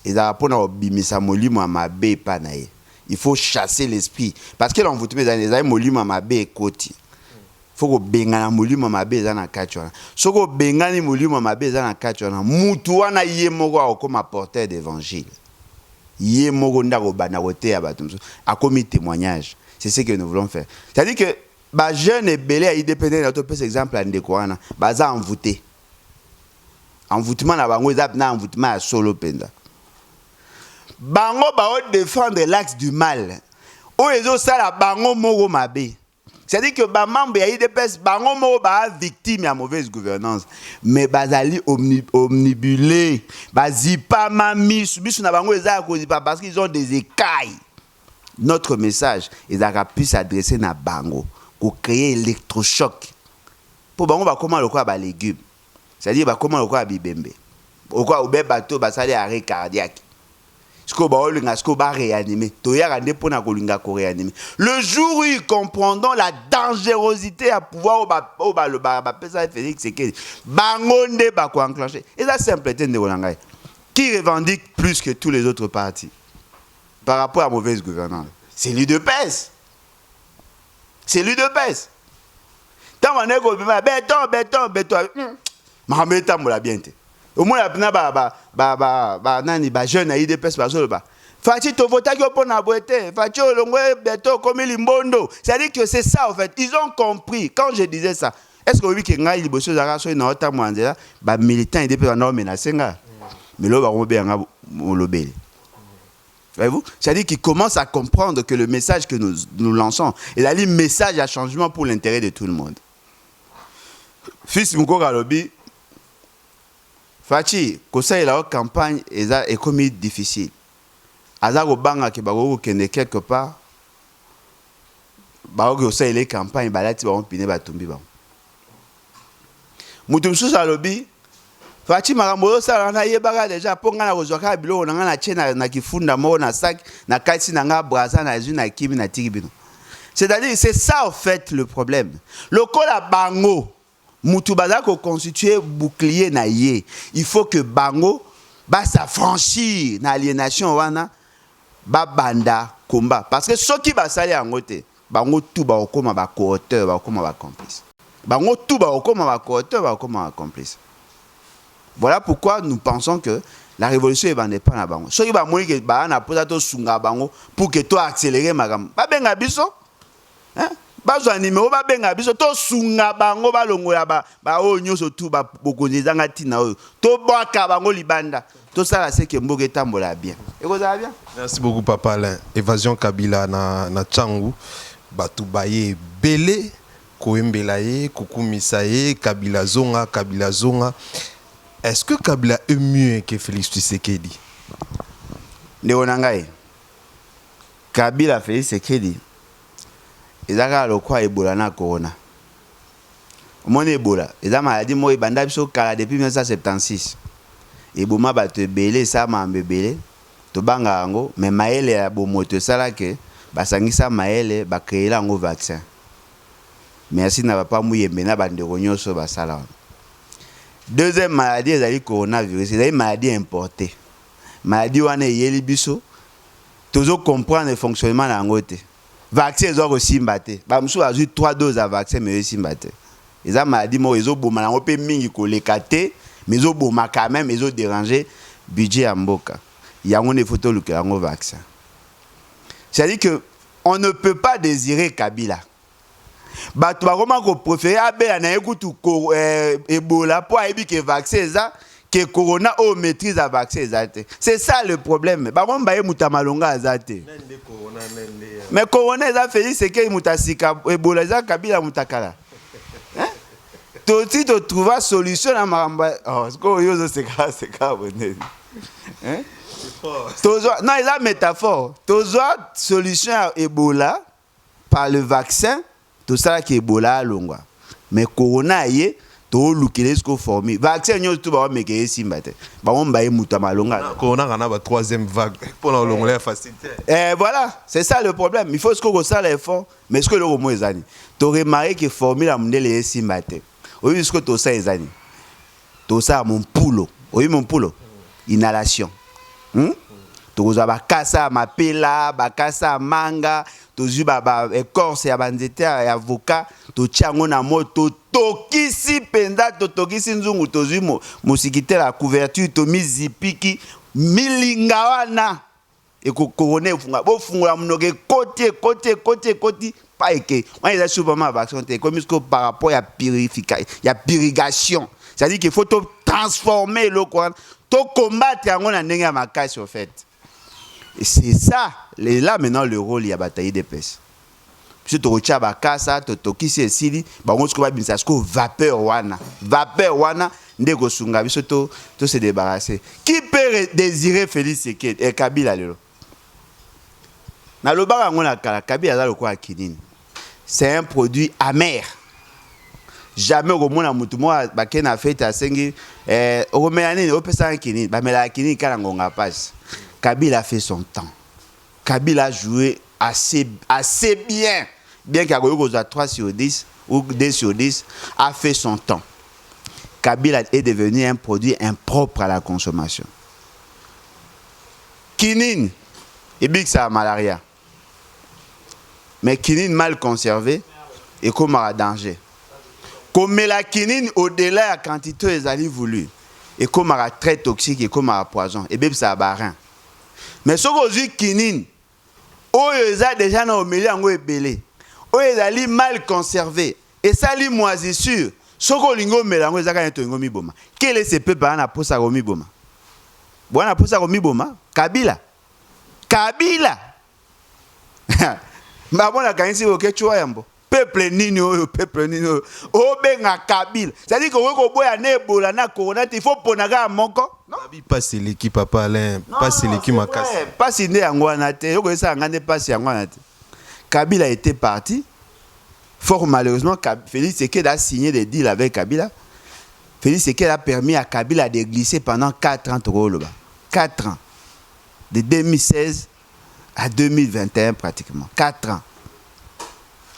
A: ils ont appris à bimisa molimo à ma bé panaye. Il faut chasser l'esprit. Parce que l'envoûtement, ils ont molimo à ma bé koti. Il faut que bengana molimo à ma bé zana kachona. Si que bengani molimo à ma bé zana kachona, mutuana yemoko comme apporteur d'évangile. Yé mogonda ko banagote ya batumso a commis témoignage. C'est ce que nous voulons faire. C'est-à-dire que ba jeune et belé a indépendant d'autres par exemple en décoana, baza envoûté. Envoûtement na bango ezap na envoûtement à solo penda. Bango ba o défendre l'axe du mal. O ezo sala bango moko mabe. C'est-à-dire que ba membre ya IDPS bango moko ba victime ya mauvaise gouvernance, mais bazali omnibulé, bazipa mami biso na bango eza ko zipa parce qu'ils ont des écailles. Notre message est à pu s'adresser na bango pour créer électrochoc. Pour bango ba comment le quoi ba légumes. C'est-à-dire ba comment le quoi bibembe. Au quoi au bateau ba sali arrêt cardiaque. Le jour où ils comprendront la dangerosité à pouvoir Félix Tshisekedi, bangonde ba ko enclencher. Et ça simpleté de Rolangay qui revendique plus que tous les autres partis par rapport à mauvaise gouvernance. C'est l'UDPS. C'est l'UDPS. Tant on est béton. Mahamé tambola bien. Au moins la nani ba jeune a IDPS par solo ba. Fati to vota qui opon na boete, fati olongwe beto comme limbondo. C'est-à-dire que c'est ça en fait, ils ont compris quand je disais ça. Est-ce que oui que ngai liboso zara so na ota mwanzela ba militant IDPS na menacer nga. Mais lo ba robe nga lobeli. Voyez-vous? C'est-à-dire qu'il commence à comprendre que le message que nous lançons est un message à changement pour l'intérêt de tout le monde. Fils Mouko Galobi, Fachi, kosa la campagne est comme difficile. Azar au banga qui bago kende quelque part, bago kosa les campagnes balati ba on pine ba tumbi ba. Mutum sous alobi, Fachi marambo ça na yebaka déjà ponga na kozwaka bilo na na chena na kifunda mo na sac na kasi na nga braza na zu na kimi na tigibino. C'est-à-dire c'est ça en fait le problème. Le kola bango mutu baza ko constituer bouclier na ye. Il faut que bango ba s'affranchir na aliénation wana ba banda combat parce que ceux qui ba sali angote bango tout ba okoma ba coauteur ba okoma ba complice. Bango tout ba okoma ba coauteur ba okoma ba complice. Voilà pourquoi nous pensons que la révolution n'est pas na bango. Ceux qui ba moi que ba na posa to sunga bango pour que toi accélérer magam. Ba benga biso. Hein? Bazwa numéro ba benga biso to sunga bango ba longola ba o nyoso tout ba bokonezanga tina o. To boaka bango libanda. Tout ça c'est que mboke tambola bien. Et vous allez bien?
C: Merci beaucoup Papa Alain. Évasion Kabila na Tchangu batu baye belé koembela ye kukumisa ye Kabila zonga. Est-ce que Kabila est mieux que Félix Tshisekedi?
A: Néonangaye. Kabila Félix Tshisekedi. Ezaka lokwa Ebola na corona. Omoni Ebola, eza maladie mo ebanda biso kala depuis 1976. Eboma bato ebele sa mambe ebele. To banga yango, mais maele ya bomoto sala ke basangisa maele ba créer yango vaccin. Merci na papa muyembe na bandeko nyonso basala. Deuxième maladie, c'est le coronavirus. C'est une maladie importée. Maladie où on est yeli biso. Toujours comprendre le fonctionnement de l'angote. Vaccin, ils ont aussi battu. Bamsou a eu 3 doses de vaccin, mais aussi battu. Ils ont maladie, ils ont beau malango pe mingi ko les caté, mais ils ont beau quand même, ils ont dérangé budget en boka. Il y a une photo le vaccin. C'est-à-dire que on ne peut pas désirer Kabila. Bato bakoma ko préférer abela na ekutu Ebola pour aibi que vaccin ça que corona au maîtrise à vaccin ça. C'est ça le problème. Bakoma baye mutamalonga ça. Mais corona ça fait c'est que mutasika Ebola ça Kabila mutakala. Hein? Toti to trouver solution à maramba. Oh, ce que yo c'est ka bonne. Hein? Non, il a métaphore. Toujours solution à Ebola par le vaccin. Tout ça qui est Ebola longwa. Mais corona yé to lukile ce qu'on forme. Vaccin nyo tout ba meke simbate. Ba on ba muta malonga.
C: Corona kana ba troisième vague pour la longueur facilité.
A: Voilà, c'est ça le problème. Il faut ce qu'on ça l'effort, mais ce que le romo ezani. To remarqué que formule mundele simbate. Oui, ce que to ça ezani. To ça mon poulo. Oui mon poulo. Inhalation. To ba kasa mapela, ba kasa manga. Tozu baba écorce ya banzete ya avocat to tiango na moto tokisi penda to tokisi nzungu tozu musikite la couverture to mizipiki milinga wana ekokone funga bo fungula mnoke koti paike on est sur vraiment vaccin comme ce par rapport à purification ya purigation c'est-à-dire qu'il faut to transformer le Coran to combattre yango na ndenge ya makasi en fait. Et c'est ça, là maintenant le rôle il y a bataille des pêches. Puis tu retiens bakasa, tu tokisi esili, ba on se va bien ça ko vapeur wana ndeko sunga biso to se débarrasser. Qui peut désirer Félix Tshisekedi et Kabila lelo? Na lobaka ngona kala Kabila za lokwa kinini. C'est un produit amer. Jamais au monde mutu mo ba kena fête a sengi o meani o pesa kinini, ba mela kinini kala ngonga passe. Kabila a fait son temps. Kabila a joué assez bien. Bien qu'il y ait 3 sur 10 ou 2 sur 10, a fait son temps. Kabila est devenu un produit impropre à la consommation. Quinine, et bien que ça a malaria. Mais quinine mal conservé, et comme à danger. Comme la quinine au-delà de la quantité des alliés voulus, et comme à très toxique, et comme à poison, et bien ça a barin. Mais ce que vous quinine, ils ont déjà dans le milieu belé, ils ont mal conservé, et ça li moisissure. Ce que lingo mélange, ils ont un miboma. Quel est ce peuple à la posa romiboma? Bon, la posa romiboma, Kabila. Kabila. Mabona kanisi oke chwa yambo. Peuple nini oyo, peuple nini oyo. Obenga Kabila. C'est-à-dire que weko boya ne Ebola na corona, il faut ponaga moko. Non.
C: Pas c'est l'équipe Papa Alain, pas c'est l'équipe Makasi.
A: Pas si ne yangwana te, yoko esa ngane pas si yangwana te. Kabila était parti. Fort malheureusement, Félix Tshisekedi a signé des deals avec Kabila. Félix Tshisekedi a permis à Kabila de glisser pendant 4 ans. 4 ans. De 2016 à 2021 pratiquement. 4 ans.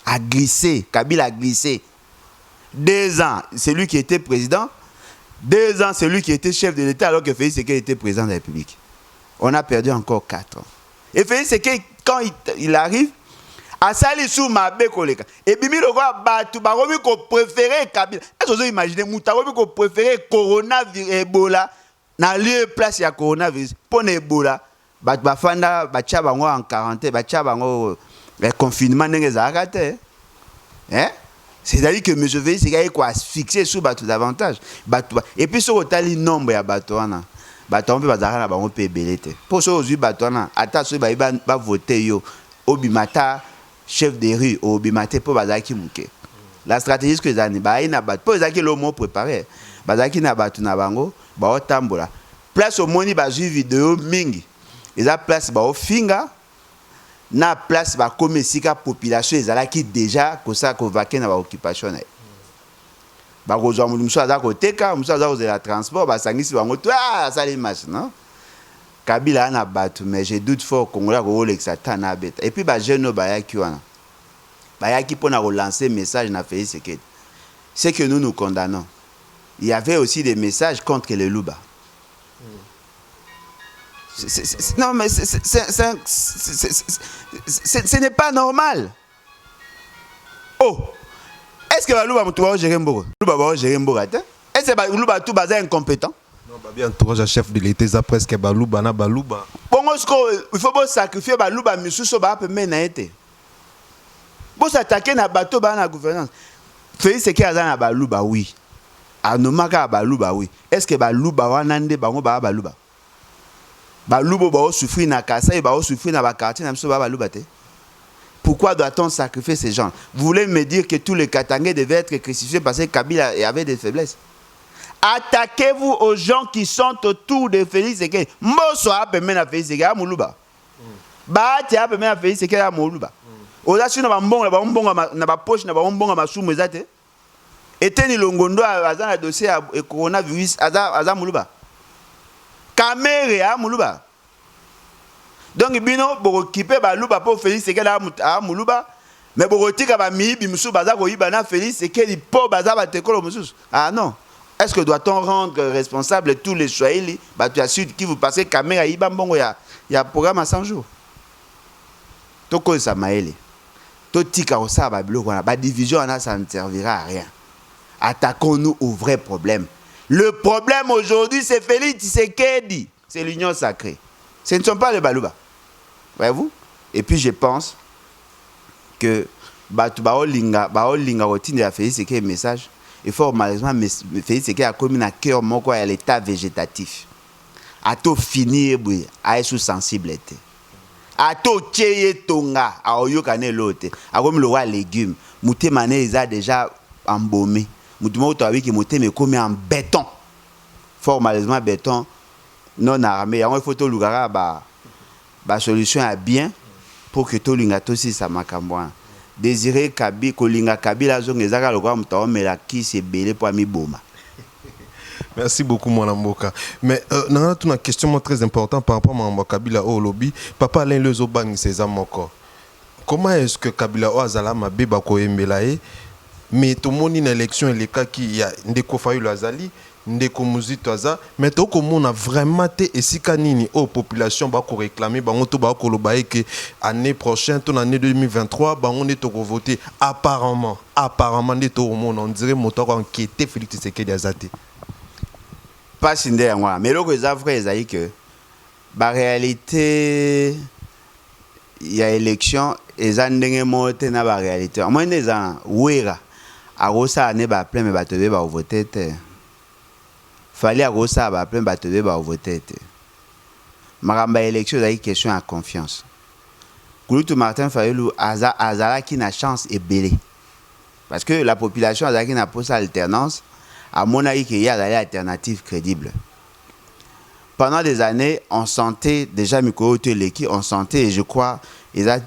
A: A glissé. Kabila a glissé. 2 ans, c'est lui qui était président. 2 ans, c'est lui qui était chef de l'État alors que Félix Tshisekedi était président de la République. On a perdu encore 4 ans. Et Félix Tshisekedi, quand il arrive, à Sali sous ma bécoleka. Et Bimi le roi Batou, baromi qu'on préférait Kabila. Est-ce que vous imaginez, Moutaromi qu'on préférait coronavirus, Ebola, dans lieu place ya coronavirus. Pour Ebola, Bafanda, Bachabango en quarantaine, Bachabango confinement, n'engagez hein? C'est-à-dire que M. Félix Tshisekedi quoi fixé sous Batou davantage. Et puis sur le nombre ya Batouana. Batou peut bazara na bango pe belete. Pour ça aujourd'hui Batouana, ata so ba voter yo Obimata chef de rue Obimata pour bazaki muke. La stratégie que les années ba ina bat pour bazaki le mot préparé. Bazaki na Batou na bango ba otambola. Place au moni ba ju vidéo mingi. Eza place ba ofinga na place ba komesika population ezalaki déjà ko ça ko vaquer na ba occupation na. Ba kozwa muso aza ko teka, muso aza ko la transport ba sangisi bango to ça les matchs non. Kabila na batu mais je doute fort Congolais ko Alexa tana beta. Et puis ba jeune ba yaki wana. Ba yaki pour na relancer message na Félix Tshisekedi. C'est que nous condamnons. Il y avait aussi des messages contre les Luba. Non, mais ce n'est pas normal. Oh, est-ce que Luba va gérer Mbogo? Luba va gérer Mbogo? Est-ce que Luba tout basé incompétent?
C: Non, bien entourage chef de l'État, ça presque Baluba na Baluba.
A: Bon, il faut sacrifier Baluba, mais sous ce bas peut mener été. Bon, s'attaquer na bateau na gouvernance. Félix Tshisekedi a na Baluba oui. Anomaka Baluba oui. Est-ce que Baluba wa nande bango ba Baluba? Baluba ba souffrir na Kasai, ba souffrir na ba quartier na mso ba Baluba te. Pourquoi doit-on sacrifier ces gens? Vous voulez me dire que tous les Katangais devaient être crucifiés parce que Kabila avait des faiblesses? Attaquez-vous aux gens qui sont autour de Félix Tshisekedi. Moso a permis na Félix Tshisekedi a Muluba. Ba ti a permis na Félix Tshisekedi a Muluba. Oza su na ba mbongo na ba poche na ba mbongo masumu ezate. Eteni Longondo aza na dossier ya coronavirus aza Muluba. Kamere a Muluba. Donc bino boko kipe ba luba pour Félix Tshisekedi a Muluba. Mais boko tika ba mibi musu baza ko yiba na Félix Tshisekedi po baza ba tekolo musu. Ah non. Est-ce que doit-on rendre responsable tous les Swahili ba tu as sud qui vous passez Kamere yiba mbongo ya programme à 100 jours. Toko sa maele. To tika ko sa ba biloko na ba division na ça ne servira à rien. Attaquons-nous au vrai problème. Le problème aujourd'hui, c'est Félix Tshisekedi. C'est l'union sacrée. Ce ne sont pas les Baluba. Voyez-vous? Et puis je pense que Baolinga rotine a Félix Tshisekedi message. Il faut malheureusement Félix Tshisekedi a commis un cœur moko à l'état végétatif. A tout finir à être sensible. A tout tcheye tonga a oyokane lote. A comme le roi légumes. Mouté mané ils a déjà embaumé. Moutouma otawi qui mouté mais comme en béton. Fort malheureusement béton non armé. Il faut tout lugara ba solution à bien pour que tout lingato si ça makambwa. Désiré Kabi kolinga Kabila zonge zaka lokwa mutawa mela ki se belé pour mi boma.
C: Merci beaucoup, mon Mboka. Mais on a une question très importante par rapport à Kabila au lobby. Papa Alain Lezobang, c'est encore. Comment est-ce que Kabila au Azala ma beba ko embelaye? Mais tout le monde une élection les cas qui y a ndeko fayu lazali ndeko muzito aza mais tout le monde a vraiment été esika nini aux populations ba ko réclamer ba ngoto ba ko lobaye que année prochaine ton année 2023 ba on est au voter apparemment ndé tout le monde on dirait moto ko enquêter Félix Tshisekedi azate
A: pas sinde yango mais loko eza vrai ezali que ba réalité il y a élection eza ndenge mote na ba réalité moi ndeza wera arosa ne ba plein mais ba tebe ba voter te fallait arosa ba plein ba tebe ba voter te Maramba élection est question à confiance. Kouloutou Martin Fayulu azala qui n'a chance et belé. Parce que la population azala qui n'a pas sa alternance, à mon avis qu'il y a des alternatives crédibles. Pendant des années, on sentait déjà on sentait, et je crois,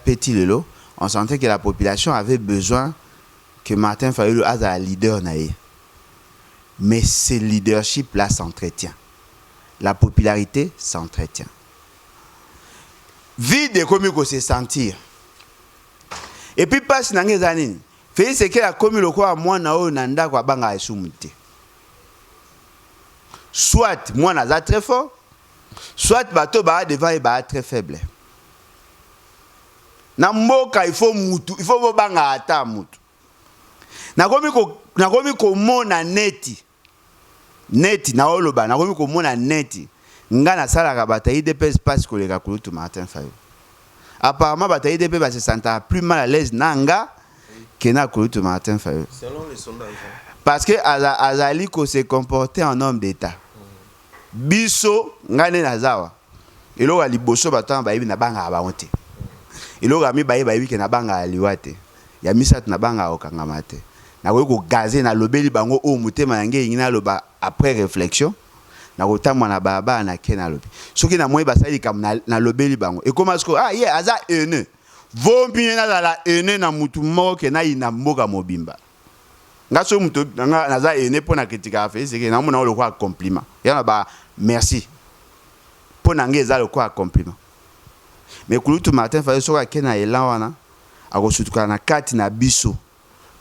A: Petit Lelo, on sentait que la population avait besoin que Martin Fayulu ait un leader naïe. Mais ce leadership-là s'entretient. La popularité s'entretient. Vide comme il se sentir. Et puis passe dans les années. Fait c'est que la commune quoi moi na o nanda kwa banga esumute. Soit moi na très fort, soit bateau ba devant et ba très faible. Na mboka il faut banga ata mutu. Na komi ko mona neti na oloba na komi ko mona neti nga na sala ka bataille de pèse passe koleka Kouloutou Martin Fayulu. Apparemment bataille de pèse se sentait plus mal à l'aise nanga que na Kouloutou Martin Fayulu.
C: Selon les sondages.
A: Parce que azali ko se comporter en homme d'état. Biso ngane nazawa. Elo wa liboso batanga bayibi na banga ba honte. Elo ga mi bayibi ke na banga aliwate. Ya misatu na banga okangamate. Na ko gazer na lobeli bango o mutema yange ngina loba après réflexion. Na kotamwa na baba na kena lobi. Soki na moyi basali kam na lobeli bango. Et comment est-ce que aza ene. Vombi na la ene na mutu moko ke na ina mboka mobimba. Ngaso mutu na za ene pona kritika fait c'est que na mona le quoi compliment. Ya ba merci. Pona ngeza le quoi compliment. Mais Kouloutou Martin Fayulu soka kena elan wana akosutuka na kati na biso.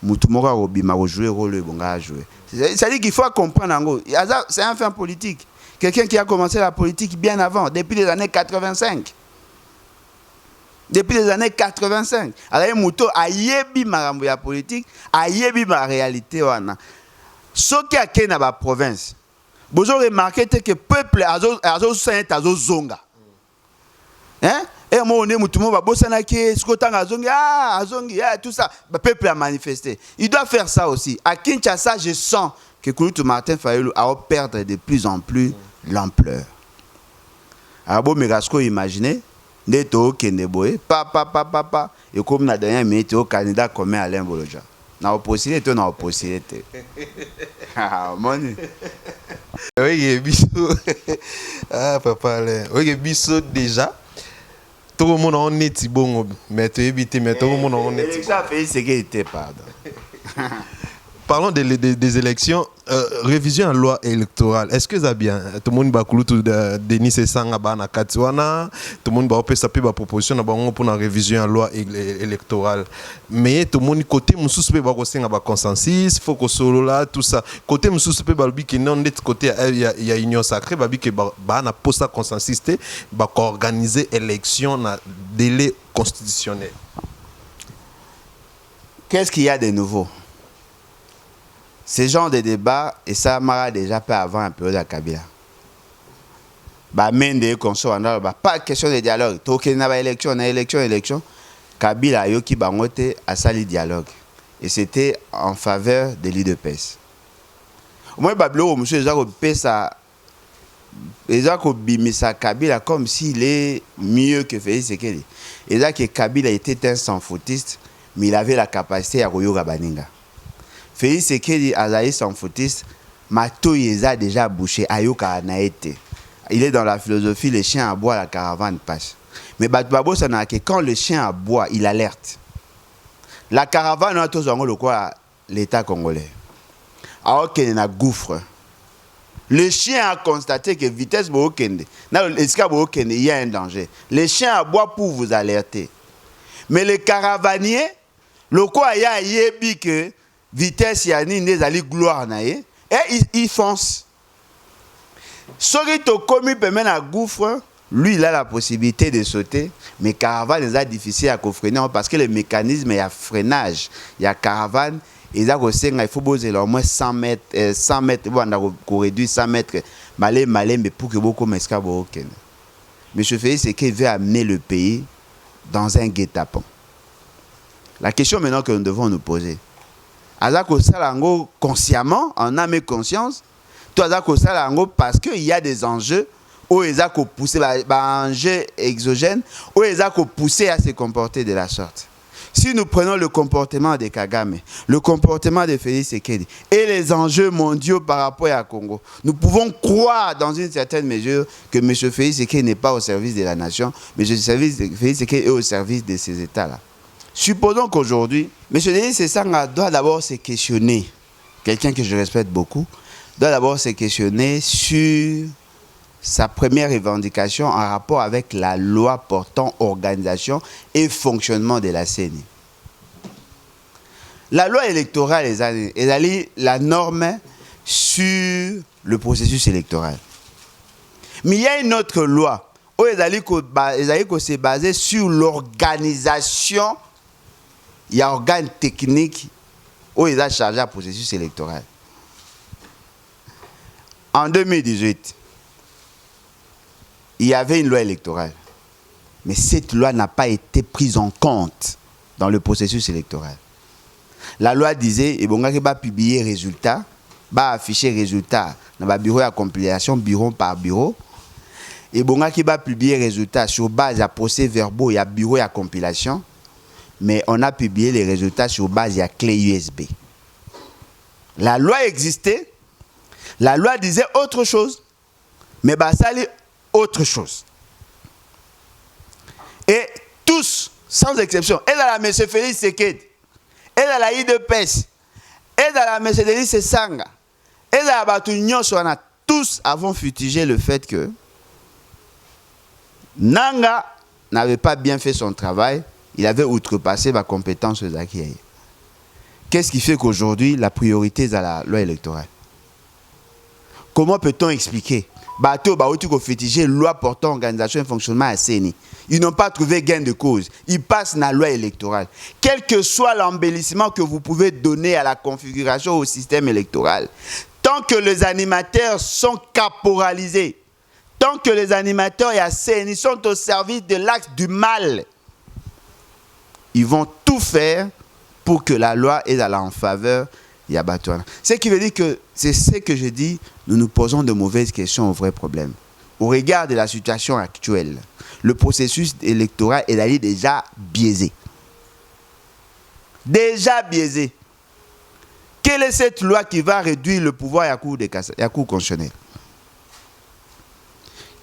A: Mutu moko akobima ko jouer rôle bonga jouer. C'est-à-dire qu'il faut comprendre c'est un fait politique. Quelqu'un qui a commencé la politique bien avant, depuis les années 85. Depuis les années 85. Alors, Mouto a yebi marambo ya politique, a yebi ma réalité wana. Ce qui a ké na ba province. Vous avez remarqué que le peuple azo saint azo zonga. Hein? Et moi on est moutou ba bosana ke skotanga azongi tout ça, le peuple a manifesté. Il doit faire ça aussi. À Kinshasa, je sens que Kouloutou Martin Fayulu a perdre de plus en plus l'ampleur. Alors bon Megasco imaginez Neto Kendeboé, papa, et comme na dernière minute au candidat comme Alain Boloja. Na opposité, na opposité. Ah, mon.
C: Oui, biso. Ah, papa Alain. Oui, biso déjà. Tout le monde en est bon, mais tu évites, mais tout le monde en est.
A: Ça fait ce qu'il était, pardon.
C: Parlons des élections, révision à loi électorale. Est-ce que ça bien? Tout le monde va Kouloutou Denis Sanga na Katiwana, tout le monde va faire sa proposition pour la révision à loi électorale. Mais tout le monde côté moussous peut avoir consensus, faut que solo là tout ça. Côté moussous peut balbi qui non net côté il y a union sacrée, balbi que na posta consensus ba organiser élection na délai constitutionnel.
A: Qu'est-ce qu'il y a de nouveau? Ce genre de débat, et ça m'a déjà fait avant un peu de la Kabila. Pas question de dialogue. Tant qu'il y a élection, Kabila yoki bangote a sali dialogue. Et c'était en faveur de l'UDPS. Moi, Bablo, monsieur Zako Pesa, Zako Bimisa Kabila comme s'il est mieux que Félix Sekeli. Et là que Kabila était un sans-fautiste, mais il avait la capacité à Royoga Baninga. Félix Sekeli Azaï sans fautiste, Mato Yeza déjà bouché, Ayoka Anaete. Il est dans la philosophie, les chiens aboient, la caravane passe. Mais Batbabo, ça n'a que quand le chien aboie, il alerte. La caravane, on a tous le quoi, l'État congolais. Alors qu'il y a un gouffre. Le chien a constaté que vitesse Bookende, il y a un danger. Les chiens aboient pour vous alerter. Mais les caravaniers, le quoi, il y a yebi que vitesse yani nezali gloire na ye et il fonce. Soki to komi peme na gouffre, lui il a la possibilité de sauter, mais caravane est difficile à freiner parce que le mécanisme il y a freinage, il y a caravane et là il faut poser au moins 100 mètres 100 mètres bon on réduit 100 mètres malé mais pour que beaucoup m'escabo aucun. Monsieur Félix c'est qu'il veut amener le pays dans un guet-apens. La question maintenant que nous devons nous poser, Azako Salango consciemment, en âme et conscience, toi Azako Salango parce qu'il y a des enjeux où ils ont poussé un jeu exogène, où ils ont poussé à se comporter de la sorte. Si nous prenons le comportement de Kagame, le comportement de Félix Tshisekedi et les enjeux mondiaux par rapport à Congo, nous pouvons croire dans une certaine mesure que M. Félix Tshisekedi n'est pas au service de la nation, mais M. Félix Tshisekedi est au service de ces États-là. Supposons qu'aujourd'hui, M. Denis Sesanga doit d'abord se questionner, quelqu'un que je respecte beaucoup, doit d'abord se questionner sur sa première revendication en rapport avec la loi portant organisation et fonctionnement de la CENI. La loi électorale est la norme sur le processus électoral. Mais il y a une autre loi où elle est basée sur l'organisation. Il y a un organe technique où ils ont chargé le processus électoral. En 2018, il y avait une loi électorale. Mais cette loi n'a pas été prise en compte dans le processus électoral. La loi disait, et bon, va publier résultats, va afficher résultats dans le bureau de compilation, bureau par bureau. Et bon, va publier résultats sur base de procès-verbaux et bureau de compilation. Mais on a publié les résultats sur base de clé USB. La loi existait, la loi disait autre chose, mais ça allait autre chose. Et tous, sans exception, et dans la M. Félix Tshisekedi, et dans la IDPS, et dans la M. Denis Sesanga, et dans la Batunion, tous avons fustigé le fait que Nanga n'avait pas bien fait son travail, il avait outrepassé ma compétence aux acquis. Qu'est-ce qui fait qu'aujourd'hui, la priorité est à la loi électorale? Comment peut-on expliquer Bateau, fétiché, loi portant organisation et fonctionnement à CENI. Ils n'ont pas trouvé gain de cause. Ils passent dans la loi électorale. Quel que soit l'embellissement que vous pouvez donner à la configuration au système électoral, tant que les animateurs sont caporalisés, tant que les animateurs et la CENI sont au service de l'acte du mal, ils vont tout faire pour que la loi est en faveur de Yabatouana. Ce qui veut dire que c'est ce que je dis, nous nous posons de mauvaises questions aux vrais problèmes. Au regard de la situation actuelle, le processus électoral est déjà biaisé. Déjà biaisé. Quelle est cette loi qui va réduire le pouvoir à la Cour constitutionnelle?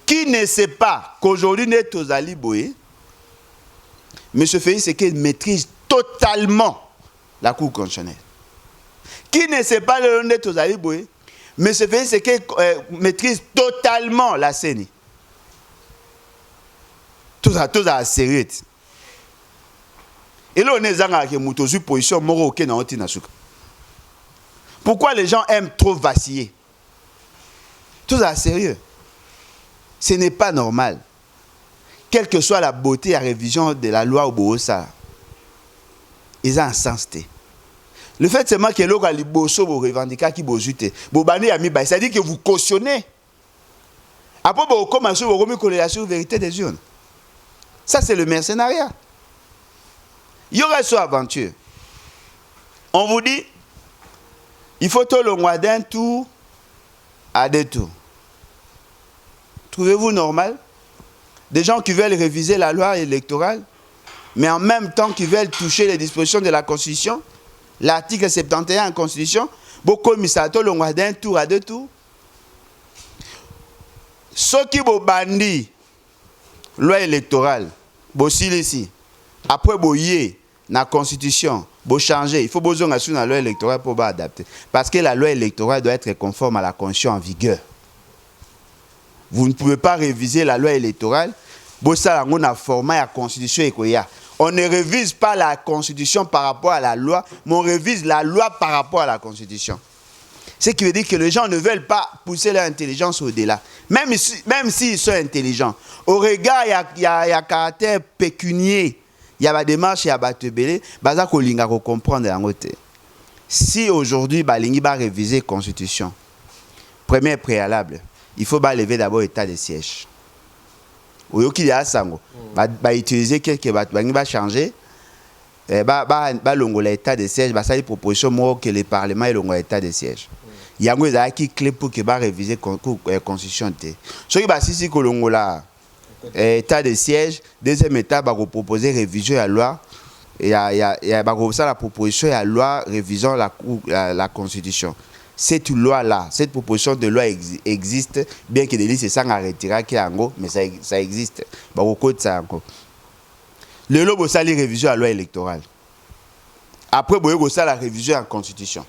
A: Qui ne sait pas qu'aujourd'hui, Netozali Boye, M. Félix Tshisekedi maîtrise totalement la Cour constitutionnelle. Qui ne sait pas le nom de Tozali Boye, M. Félix Tshisekedi maîtrise totalement la CENI. Tout ça sérieux. Et là, on est dans une position morale dans le Nasuka. Pourquoi les gens aiment trop vaciller? Tout ça sérieux. Ce n'est pas normal. Quelle que soit la beauté et la révision de la loi au Bosa, ils ont un sens. Le fait seulement que l'on a les bosso pour revendiquer qui bosute, c'est-à-dire que vous cautionnez. Après, vous commencez à vous remettre la vérité des urnes. Ça, c'est le mercenariat. Il y aura sur aventure. On vous dit, il faut tout le mois d'un tour à deux tours. Trouvez-vous normal? Des gens qui veulent réviser la loi électorale, mais en même temps qui veulent toucher les dispositions de la Constitution, l'article 71 en Constitution, beaucoup de misato le mois d'un tour à deux tours. Ceux qui ont bandi loi électorale, ici, après la Constitution, changer, il faut besoin de la loi électorale pour adapter. Parce que la loi électorale doit être conforme à la Constitution en vigueur. Vous ne pouvez pas réviser la loi électorale. On a Constitution. On ne révise pas la Constitution par rapport à la loi, mais on révise la loi par rapport à la Constitution. Ce qui veut dire que les gens ne veulent pas pousser leur intelligence au-delà. Même s'ils sont intelligents. Au regard, il y a un caractère pécunier. Il y a la démarche, il y a la tebele. Il faut comprendre. Si aujourd'hui, il va réviser la Constitution, premier préalable, il faut lever d'abord l'état de siège. Ou utiliser quelques bâtiments, va changer, l'état de siège, ça proposition que le Parlement est l'état de siège. yango ezalaki clé pour que ba réviser constitution te soki basisi kolongola état de siège deuxième étape ba proposer révision ya loi ya ba la proposition ya loi révisant la constitution. Cette loi là, cette proposition de loi existe, bien que des listes sans retirer qui ango, mais ça existe. Ba code ça encore. Le lobo ça les révision à la loi électorale. Après boyo ça la révision en constitution.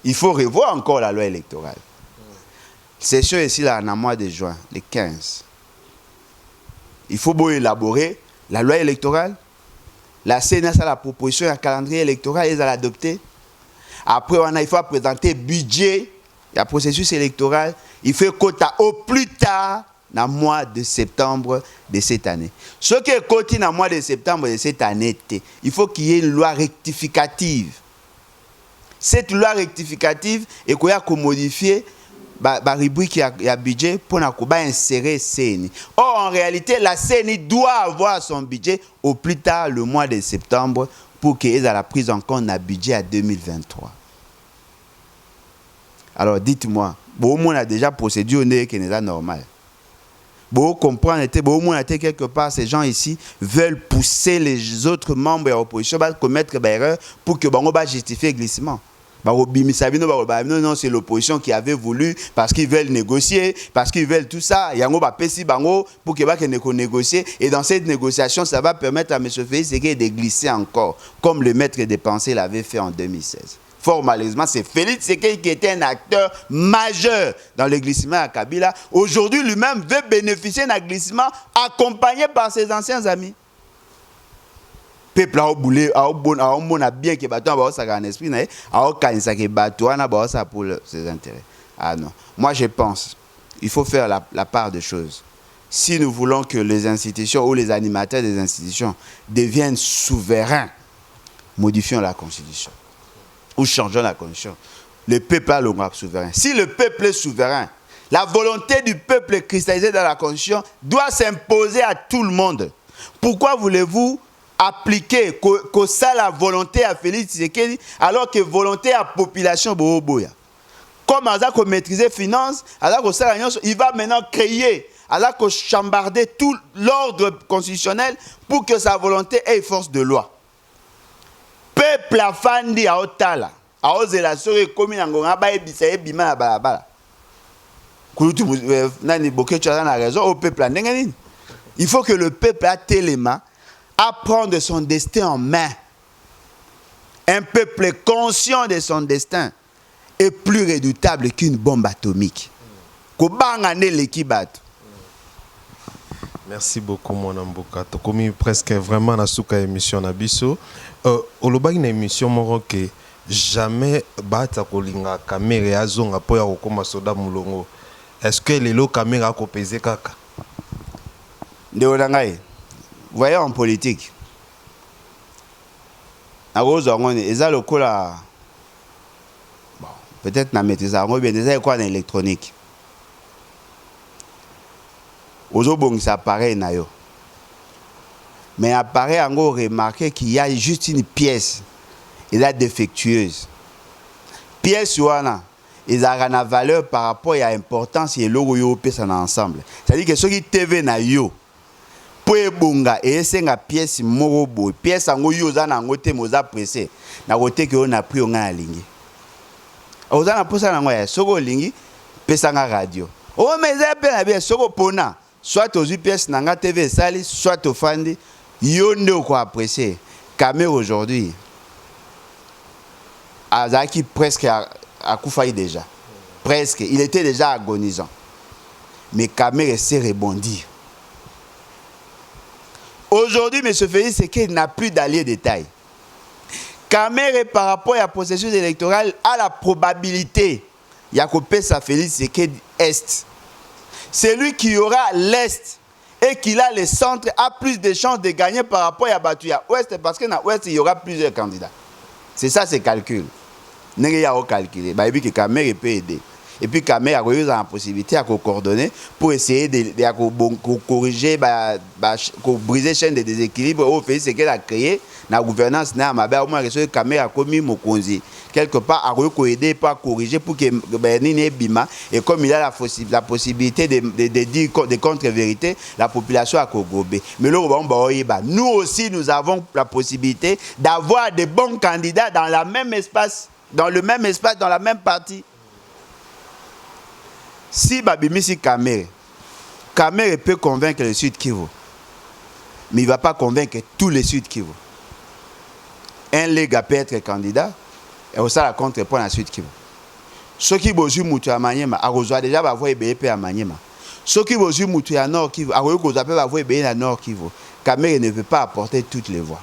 A: Il faut revoir encore la loi électorale. Session ici là en mois de juin, le 15. Il faut élaborer la loi électorale. La CNS a la proposition un calendrier électoral, ils ont l'adopté. Après, il faut présenter budget, le processus électoral. Il faut quota au plus tard dans le mois de septembre de cette année. Ce qui est quota dans le mois de septembre de cette année, il faut qu'il y ait une loi rectificative. Cette loi rectificative est qu'on a modifié la rubrique qui a budget pour insérer CNI. Or, en réalité, la CNI doit avoir son budget au plus tard le mois de septembre pour qu'ils aient la prise en compte d'un budget à 2023. Alors, dites-moi, on a déjà procédure qui n'est pas normale. Vous comprenez, quelque part, ces gens ici veulent pousser les autres membres de l'opposition à commettre des erreurs pour que on va justifier le glissement. Non, c'est l'opposition qui avait voulu parce qu'ils veulent négocier, parce qu'ils veulent tout ça. Il y a pour qu'ils négocier. Et dans cette négociation, ça va permettre à M. Félix de glisser encore, comme le maître des pensées l'avait fait en 2016. Formalisement, c'est Félix Tshisekedi qui était un acteur majeur dans le glissement à Kabila. Aujourd'hui, lui-même veut bénéficier d'un glissement accompagné par ses anciens amis. Peuple a boulé, a bien que bateau a ça en esprit, a kanisa que bateau a ça pour ses intérêts. Ah non. Moi, je pense, il faut faire la part des choses. Si nous voulons que les institutions ou les animateurs des institutions deviennent souverains, modifions la Constitution. Ou changeons la Constitution. Le peuple a le droit souverain. Si le peuple est souverain, la volonté du peuple cristallisée dans la Constitution doit s'imposer à tout le monde. Pourquoi voulez-vous appliquer que ça la volonté à Félix Tshisekedi alors que volonté à la population boya? Comme Azak maîtriser les finances, il va maintenant créer, Azak chambarder tout l'ordre constitutionnel pour que sa volonté ait force de loi. Peuple afandi a otala a ozela sore komi ngonga ba ebisa ebima na balabala kulutu nani bokecho na raison au peuple ndenge nini. Il faut que le peuple a téléma à prendre son destin en main. Un peuple conscient de son destin est plus redoutable qu'une bombe atomique. Kobanga ne lekibatu.
C: Merci beaucoup mon amboka. Tokomi presque vraiment na suka émission na biso. Oloba une émission moko que jamais bata kolinga caméra azonga po ya kokoma soda mulongo. Est-ce que les lo caméra ko peser kaka?
A: Ndeo nangai. Voyez en politique. Na gozo ngone eza lokola bon, peut-être na maîtrise ngo bien déjà quoi dans électronique. Ozobongisa appareil na yo. Mais appareil ango remarqué qu'il y a juste une pièce défectueuse. Pièce wana ezaka na valeur par rapport à l'importance et logo yo pesa na ensemble. C'est-à-dire que soki TV na yo po ebonga et esenga pièce moko boy, pièce ango yo za na ngote moza pressé na kote ke on a pris on a lingi. Oza na posa na ngoya soko lingi pesa nga radio. O mais pe na bien soko pona soit aux pièces nanga TV sali soit au fandi yo ndo ko apprécier. Caméra aujourd'hui Azaki presque a koufaï déjà. Presque, il était déjà agonisant. Mais Kamer s'est rebondi. Aujourd'hui, M. Félix Tshisekedi n'a plus d'alliés de taille. Kamer, par rapport à la processus électoral, a la probabilité Yakopé sa Félix Tshisekedi Est. Celui qui aura l'Est et qui a le centre a plus de chances de gagner par rapport à Batouya Ouest parce que dans l'Ouest, il y aura plusieurs candidats. C'est ça, ces calculs. N'est-ce pas calculé. Bah, que Kamer peut aider. Et puis Kamer a eu la possibilité à coordonner pour essayer de corriger, briser chaîne de déséquilibre au fait ce qu'elle a créé. La gouvernance n'a pas au moins que Kamer a commis Mokonzi. Quelque part, a aider pour corriger pour que Benini Bima. Et comme il a la possibilité de dire des contre-vérités, la population a cogobé. Mais là, nous aussi, nous avons la possibilité d'avoir des bons candidats dans le même espace, dans la même partie. Si Babimisi Kamer peut convaincre le Sud Kivu, mais il ne va pas convaincre tous les Sud Kivu. Un léga peut être candidat et aussi la contre-point à Sud Kivu. Ceux qui bossent Moutou à Maniema, à Rosoa déjà va voir BEP à Maniema. Ceux qui bossent Moutou à Nord Kivu, à Rosoa va voir BEP à Nord Kivu. Kamer ne veut pas apporter toutes les voix.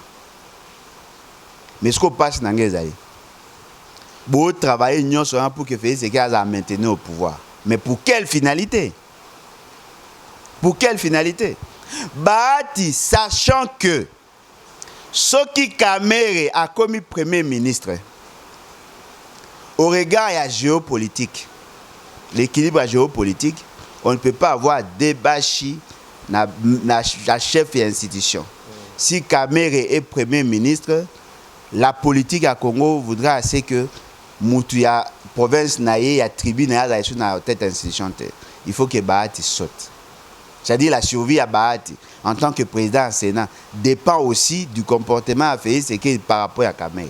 A: Mais ce qu'on passe dans les années, pour travailler pour que Félix Sekela a maintenu au pouvoir. Mais pour quelle finalité? Pour quelle finalité? Bahati, sachant que ce qui Kamer a commis Premier ministre, au regard de la géopolitique, l'équilibre géopolitique, on ne peut pas avoir débat dans la chef et institution. Si Kamer est Premier ministre, la politique à Congo voudra assez que Moutouya, province naïe, ya tribu naïe, dans cette institution. Il faut que Bahati saute. C'est-à-dire la survie à Bahati, en tant que président du Sénat, dépend aussi du comportement à Félix Sekela par rapport à Kamer.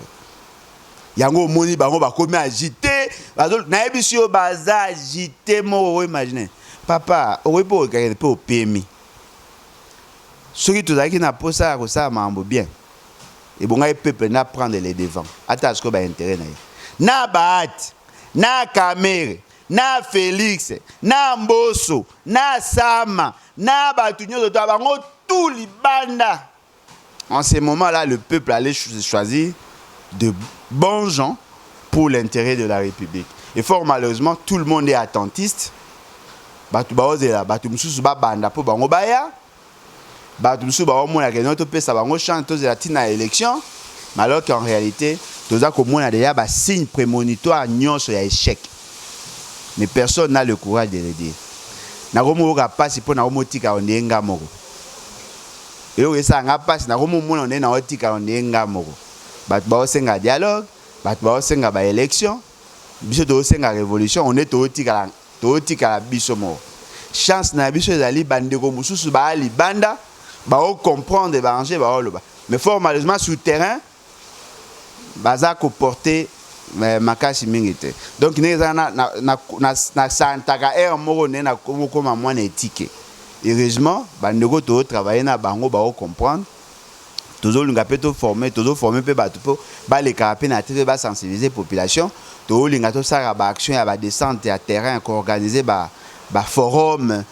A: Yango moni bango ba komi agité, na ebisio baza agité mo imaginer. Papa, on peut regarder au PMI. Ceux qui tout qui n'a pas ça mambo bien. Et bon, le peuple n'a prendre les devants. Attends ce que ba intérêt na Bahati, na Kamer, na Félix, na Mbosso, na Sama, na Batunyo de Tabango, tout libanda. En ce moment-là, le peuple allait choisir de bons gens pour l'intérêt de la République. Et fort malheureusement, tout le monde est attentiste. Batu baozela, batu mususu ba banda po bango baya. Batu mususu ba omona ke notre pesa bango chante de la tina élection. Mais alors qu'en réalité, tous a comme on a déjà ba signe prémonitoire nyonso ya échec. Mais personne n'a le courage de le dire. Na romo ka passe pour na romo tika onenga moko. Et o esa nga passe na romo mona on na otika onenga moko. Bat ba osenga dialogue, bat ba osenga ba élection, biso to osenga révolution, on est to tika la biso mo. Chance na biso ezali bandeko mususu ba ali banda, ba o comprendre ba ranger ba oloba. Mais fort malheureusement sur terrain baza ko porter makasi mingite. Donc na santaka moko ne na ko mwa na éthique. Heureusement, bandeko to travailler na bango ba o comprendre. Toujours linga pe to former pe batu po ba les carapé na télé ba sensibiliser population to linga to sara ba action ya ba descente à terrain ko organiser ba forum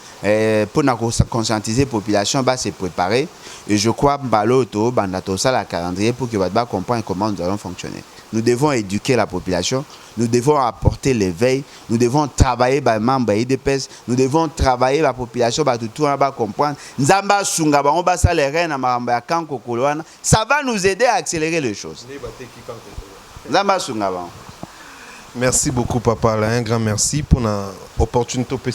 A: pour na conscientiser population ba se préparer et je crois balo to banda to ça la calendrier pour que ba comprendre comment nous allons fonctionner. Nous devons éduquer la population, nous devons apporter l'éveil, nous devons travailler les membres IDPS, nous devons travailler la population, tout va comprendre. Ça va nous aider à accélérer les choses.
C: Merci beaucoup, Papa. Un grand merci pour l'opportunité de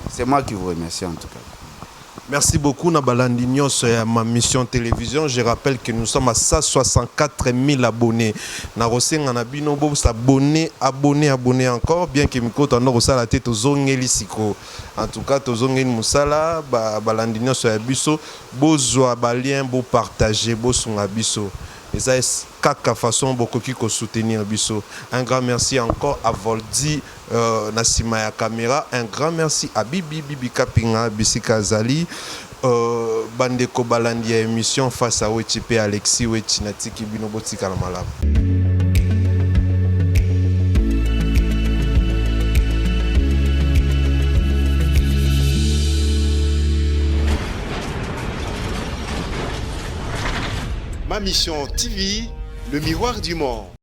A: C'est moi qui vous remercie en tout cas.
C: Merci beaucoup, Nabalandi Nyos, ma mission télévision. Je rappelle que nous sommes à 164 000 abonnés. Narosé Nganabino, abonnés encore. Bien que Miko Tando la tête aux Zongelisiko. En tout cas, aux Zongel Moussala, Balandi Nyos, Abisso, Bozo, Balien, Beau partager, Beau son Abisso. Et ça est quelque façon beaucoup qui soutenir Bisso. Un grand merci encore à Voldi Nassima ya caméra. Un grand merci à Bibi Kapinga Bisika Zali. Bandeko Balandi émission face à Wechipe Alexis Wechinatiki Binobotika Malam.
B: Ma mission TV, le miroir du monde.